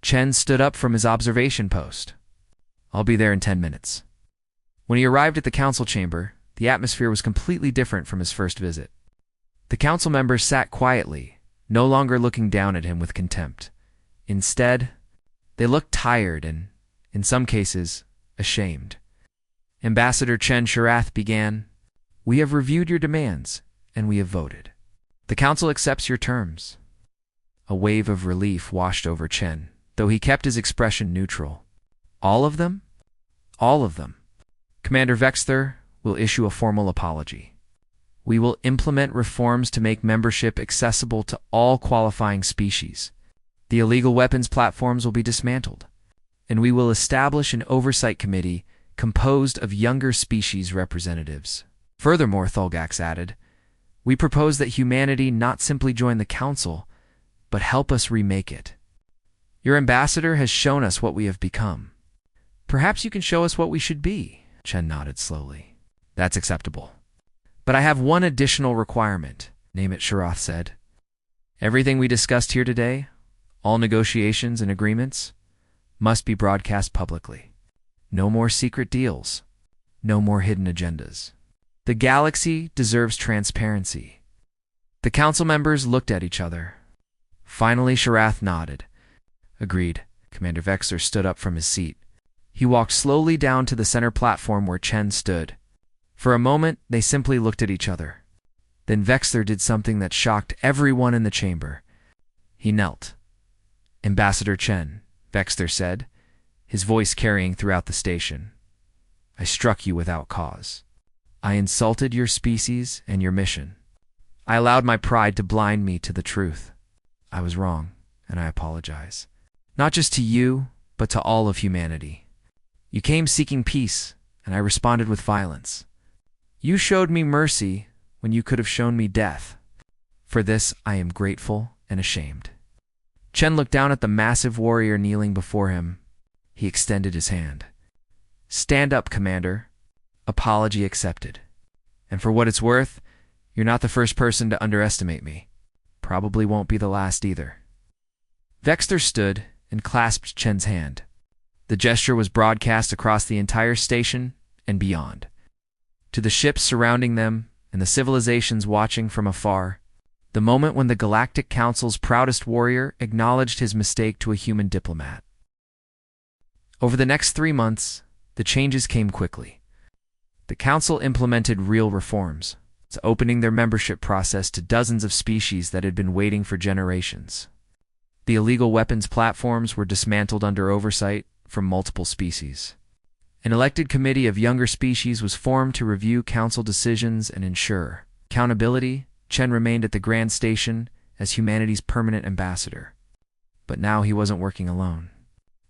Chen stood up from his observation post. I'll be there in 10 minutes. When he arrived at the council chamber, the atmosphere was completely different from his first visit. The council members sat quietly, no longer looking down at him with contempt. Instead, they looked tired and, in some cases, ashamed. Ambassador Chen Sharath began, We have reviewed your demands, and we have voted. The council accepts your terms. A wave of relief washed over Chen, though he kept his expression neutral. All of them? All of them. Commander Vexter will issue a formal apology. We will implement reforms to make membership accessible to all qualifying species. The illegal weapons platforms will be dismantled, and we will establish an oversight committee composed of younger species representatives. Furthermore, Thulgax added, we propose that humanity not simply join the council, but help us remake it. Your ambassador has shown us what we have become. Perhaps you can show us what we should be. Chen nodded slowly. That's acceptable. But I have one additional requirement, Name It Sharath said. Everything we discussed here today, all negotiations and agreements, must be broadcast publicly. No more secret deals. No more hidden agendas. The galaxy deserves transparency. The council members looked at each other. Finally, Sharath nodded. Agreed. Commander Vexter stood up from his seat. He walked slowly down to the center platform where Chen stood. For a moment, they simply looked at each other. Then Vexter did something that shocked everyone in the chamber. He knelt. Ambassador Chen, Vexter said, his voice carrying throughout the station. I struck you without cause. I insulted your species and your mission. I allowed my pride to blind me to the truth. I was wrong, and I apologize. Not just to you, but to all of humanity. You came seeking peace, and I responded with violence. You showed me mercy when you could have shown me death. For this, I am grateful and ashamed. Chen looked down at the massive warrior kneeling before him. He extended his hand. Stand up, Commander. Apology accepted. And for what it's worth, you're not the first person to underestimate me. Probably won't be the last either. Vexter stood and clasped Chen's hand. The gesture was broadcast across the entire station and beyond. To the ships surrounding them and the civilizations watching from afar, the moment when the Galactic Council's proudest warrior acknowledged his mistake to a human diplomat. Over the next 3 months, the changes came quickly. The Council implemented real reforms, opening their membership process to dozens of species that had been waiting for generations. The illegal weapons platforms were dismantled under oversight from multiple species. An elected committee of younger species was formed to review council decisions and ensure accountability. Chen remained at the Grand Station as humanity's permanent ambassador. But now he wasn't working alone.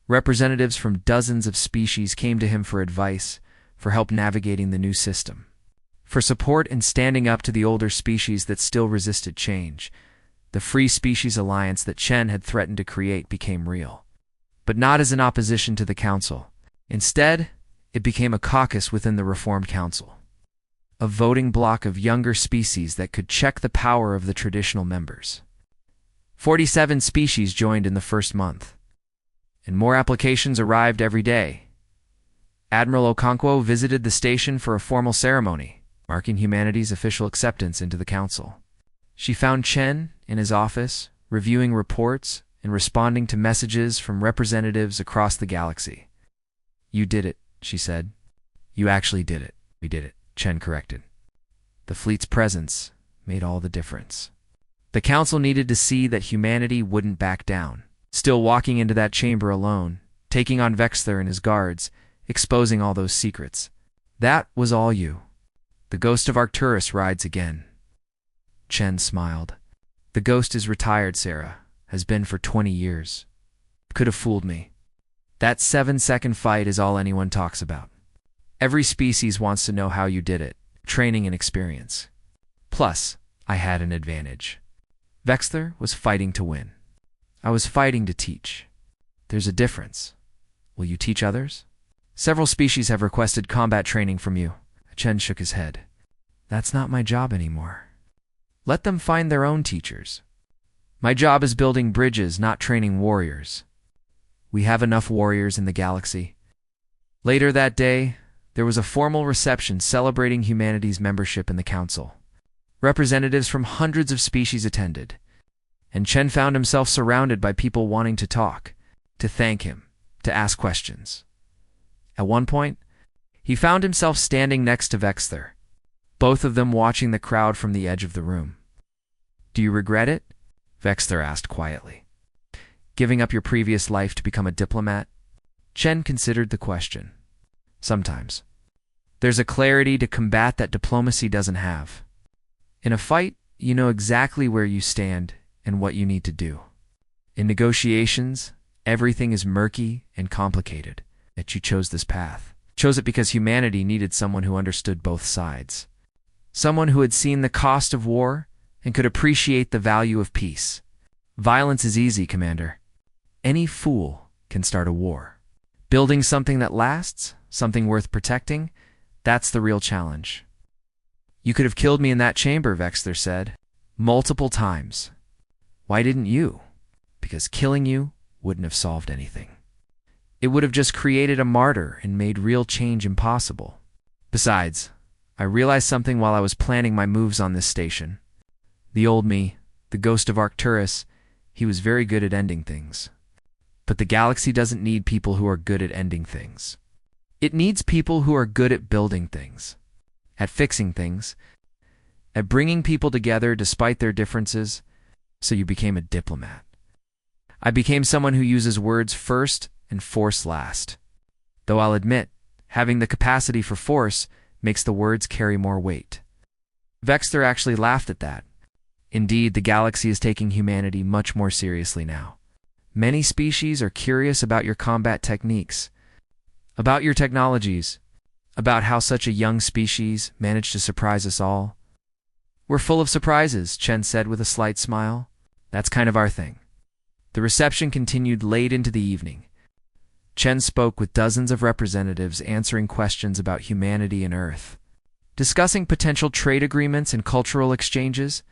Representatives from dozens of species came to him for advice, for help navigating the new system, for support in standing up to the older species that still resisted change. The Free Species Alliance that Chen had threatened to create became real. But not as an opposition to the council. Instead, it became a caucus within the Reformed Council. A voting bloc of younger species that could check the power of the traditional members. 47 species joined in the first month. And more applications arrived every day. Admiral Okonkwo visited the station for a formal ceremony, marking humanity's official acceptance into the council. She found Chen in his office, reviewing reports and responding to messages from representatives across the galaxy. You did it, she said. You actually did it. We did it, Chen corrected. The fleet's presence made all the difference. The council needed to see that humanity wouldn't back down. Still walking into that chamber alone, taking on Vexler and his guards, exposing all those secrets. That was all you. The ghost of Arcturus rides again. Chen smiled. The ghost is retired, Sarah. Has been for 20 years. Could have fooled me. That 7-second fight is all anyone talks about. Every species wants to know how you did it, training and experience. Plus, I had an advantage. Vexler was fighting to win. I was fighting to teach. There's a difference. Will you teach others? Several species have requested combat training from you. Chen shook his head. That's not my job anymore. Let them find their own teachers. My job is building bridges, not training warriors. We have enough warriors in the galaxy. Later that day, there was a formal reception celebrating humanity's membership in the Council. Representatives from hundreds of species attended, and Chen found himself surrounded by people wanting to talk, to thank him, to ask questions. At one point, he found himself standing next to Vexler, both of them watching the crowd from the edge of the room. Do you regret it? Vexler asked quietly. Giving up your previous life to become a diplomat? Chen considered the question. Sometimes. There's a clarity to combat that diplomacy doesn't have. In a fight, you know exactly where you stand and what you need to do. In negotiations, everything is murky and complicated. Yet you chose this path. Chose it because humanity needed someone who understood both sides. Someone who had seen the cost of war and could appreciate the value of peace. Violence is easy, Commander. Any fool can start a war. Building something that lasts, something worth protecting, that's the real challenge. You could have killed me in that chamber, Vexler said. Multiple times. Why didn't you? Because killing you wouldn't have solved anything. It would have just created a martyr and made real change impossible. Besides, I realized something while I was planning my moves on this station. The old me, the ghost of Arcturus, he was very good at ending things. But the galaxy doesn't need people who are good at ending things. It needs people who are good at building things, at fixing things, at bringing people together despite their differences. So you became a diplomat. I became someone who uses words first and force last. Though I'll admit, having the capacity for force makes the words carry more weight. Vexler actually laughed at that. Indeed, the galaxy is taking humanity much more seriously now. Many species are curious about your combat techniques, about your technologies, about how such a young species managed to surprise us all. We're full of surprises, Chen said with a slight smile. That's kind of our thing. The reception continued late into the evening. Chen spoke with dozens of representatives answering questions about humanity and Earth, discussing potential trade agreements and cultural exchanges,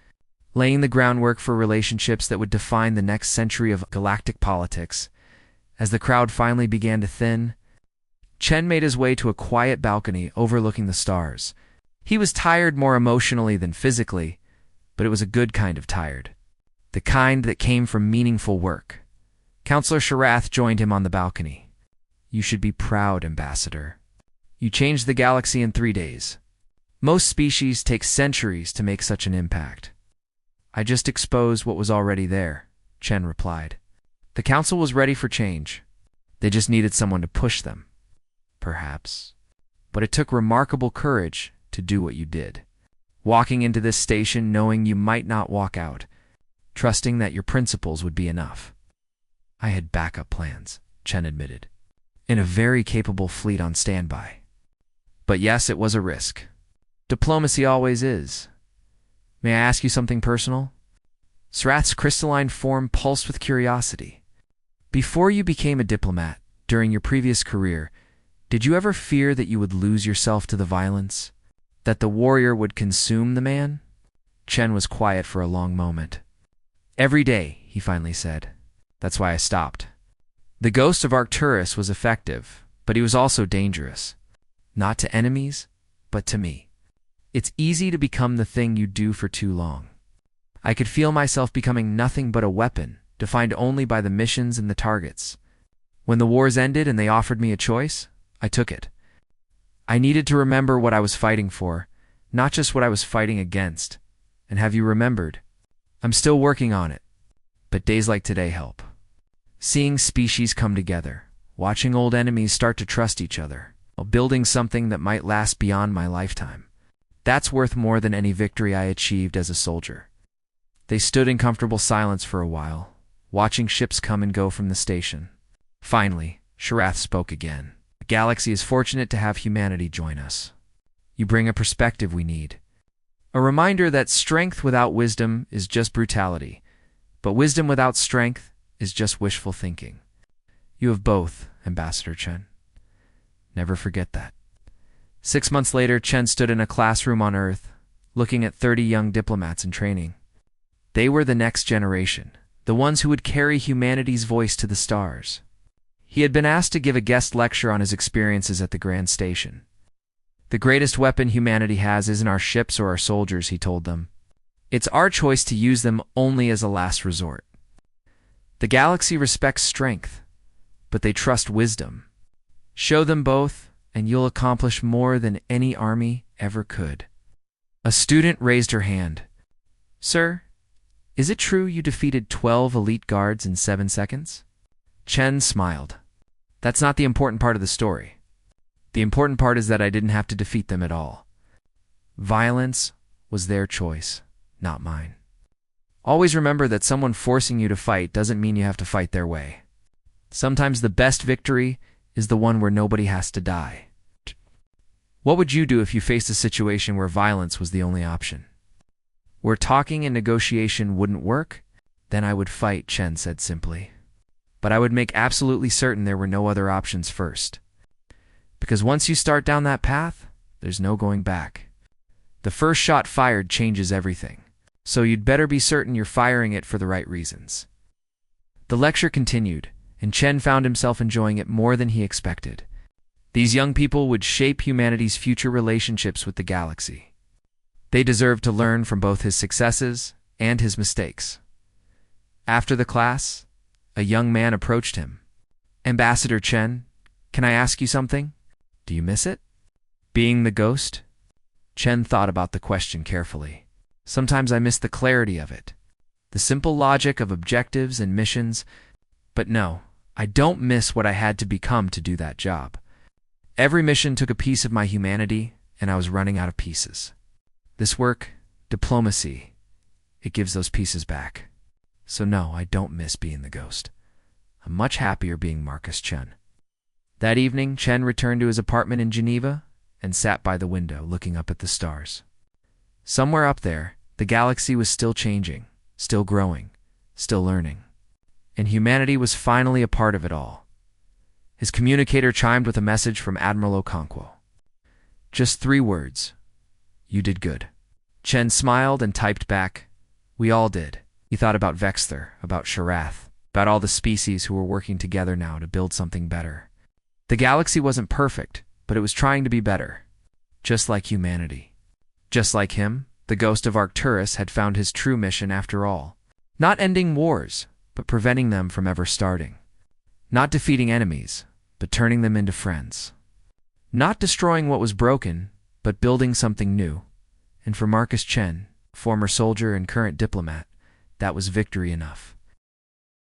laying the groundwork for relationships that would define the next century of galactic politics. As the crowd finally began to thin, Chen made his way to a quiet balcony overlooking the stars. He was tired more emotionally than physically, but it was a good kind of tired. The kind that came from meaningful work. Counselor Sharath joined him on the balcony. You should be proud, Ambassador. You changed the galaxy in 3 days. Most species take centuries to make such an impact. I just exposed what was already there, Chen replied. The council was ready for change. They just needed someone to push them. Perhaps. But it took remarkable courage to do what you did. Walking into this station knowing you might not walk out, trusting that your principles would be enough. I had backup plans, Chen admitted, and a very capable fleet on standby. But yes, it was a risk. Diplomacy always is. May I ask you something personal? Srath's crystalline form pulsed with curiosity. Before you became a diplomat, during your previous career, did you ever fear that you would lose yourself to the violence? That the warrior would consume the man? Chen was quiet for a long moment. Every day, he finally said. That's why I stopped. The ghost of Arcturus was effective, but he was also dangerous. Not to enemies, but to me. It's easy to become the thing you do for too long. I could feel myself becoming nothing but a weapon, defined only by the missions and the targets. When the wars ended and they offered me a choice, I took it. I needed to remember what I was fighting for, not just what I was fighting against. And have you remembered? I'm still working on it, but days like today help. Seeing species come together, watching old enemies start to trust each other, while building something that might last beyond my lifetime. That's worth more than any victory I achieved as a soldier. They stood in comfortable silence for a while, watching ships come and go from the station. Finally, Sharath spoke again. The galaxy is fortunate to have humanity join us. You bring a perspective we need. A reminder that strength without wisdom is just brutality, but wisdom without strength is just wishful thinking. You have both, Ambassador Chen. Never forget that. 6 months later, Chen stood in a classroom on Earth, looking at 30 young diplomats in training. They were the next generation, the ones who would carry humanity's voice to the stars. He had been asked to give a guest lecture on his experiences at the Grand Station. The greatest weapon humanity has isn't our ships or our soldiers, he told them. It's our choice to use them only as a last resort. The galaxy respects strength, but they trust wisdom. Show them both, and you'll accomplish more than any army ever could. A student raised her hand. Sir, is it true you defeated 12 elite guards in 7 seconds? Chen smiled. That's not the important part of the story. The important part is that I didn't have to defeat them at all. Violence was their choice, not mine. Always remember that someone forcing you to fight doesn't mean you have to fight their way. Sometimes the best victory is the one where nobody has to die. What would you do if you faced a situation where violence was the only option? Where talking and negotiation wouldn't work? Then I would fight, Chen said simply. But I would make absolutely certain there were no other options first. Because once you start down that path, there's no going back. The first shot fired changes everything, so you'd better be certain you're firing it for the right reasons. The lecture continued, and Chen found himself enjoying it more than he expected. These young people would shape humanity's future relationships with the galaxy. They deserved to learn from both his successes and his mistakes. After the class, a young man approached him. Ambassador Chen, can I ask you something? Do you miss it? Being the ghost? Chen thought about the question carefully. Sometimes I miss the clarity of it, the simple logic of objectives and missions, but no, I don't miss what I had to become to do that job. Every mission took a piece of my humanity, and I was running out of pieces. This work, diplomacy, it gives those pieces back. So no, I don't miss being the ghost. I'm much happier being Marcus Chen. That evening, Chen returned to his apartment in Geneva and sat by the window looking up at the stars. Somewhere up there, the galaxy was still changing, still growing, still learning. And humanity was finally a part of it all. His communicator chimed with a message from Admiral Okonkwo. Just 3 words. You did good. Chen smiled and typed back, we all did. He thought about Vexther, about Sharath, about all the species who were working together now to build something better. The galaxy wasn't perfect, but it was trying to be better. Just like humanity. Just like him, the ghost of Arcturus had found his true mission after all. Not ending wars, but preventing them from ever starting. Not defeating enemies, but turning them into friends. Not destroying what was broken, but building something new. And for Marcus Chen, former soldier and current diplomat, that was victory enough.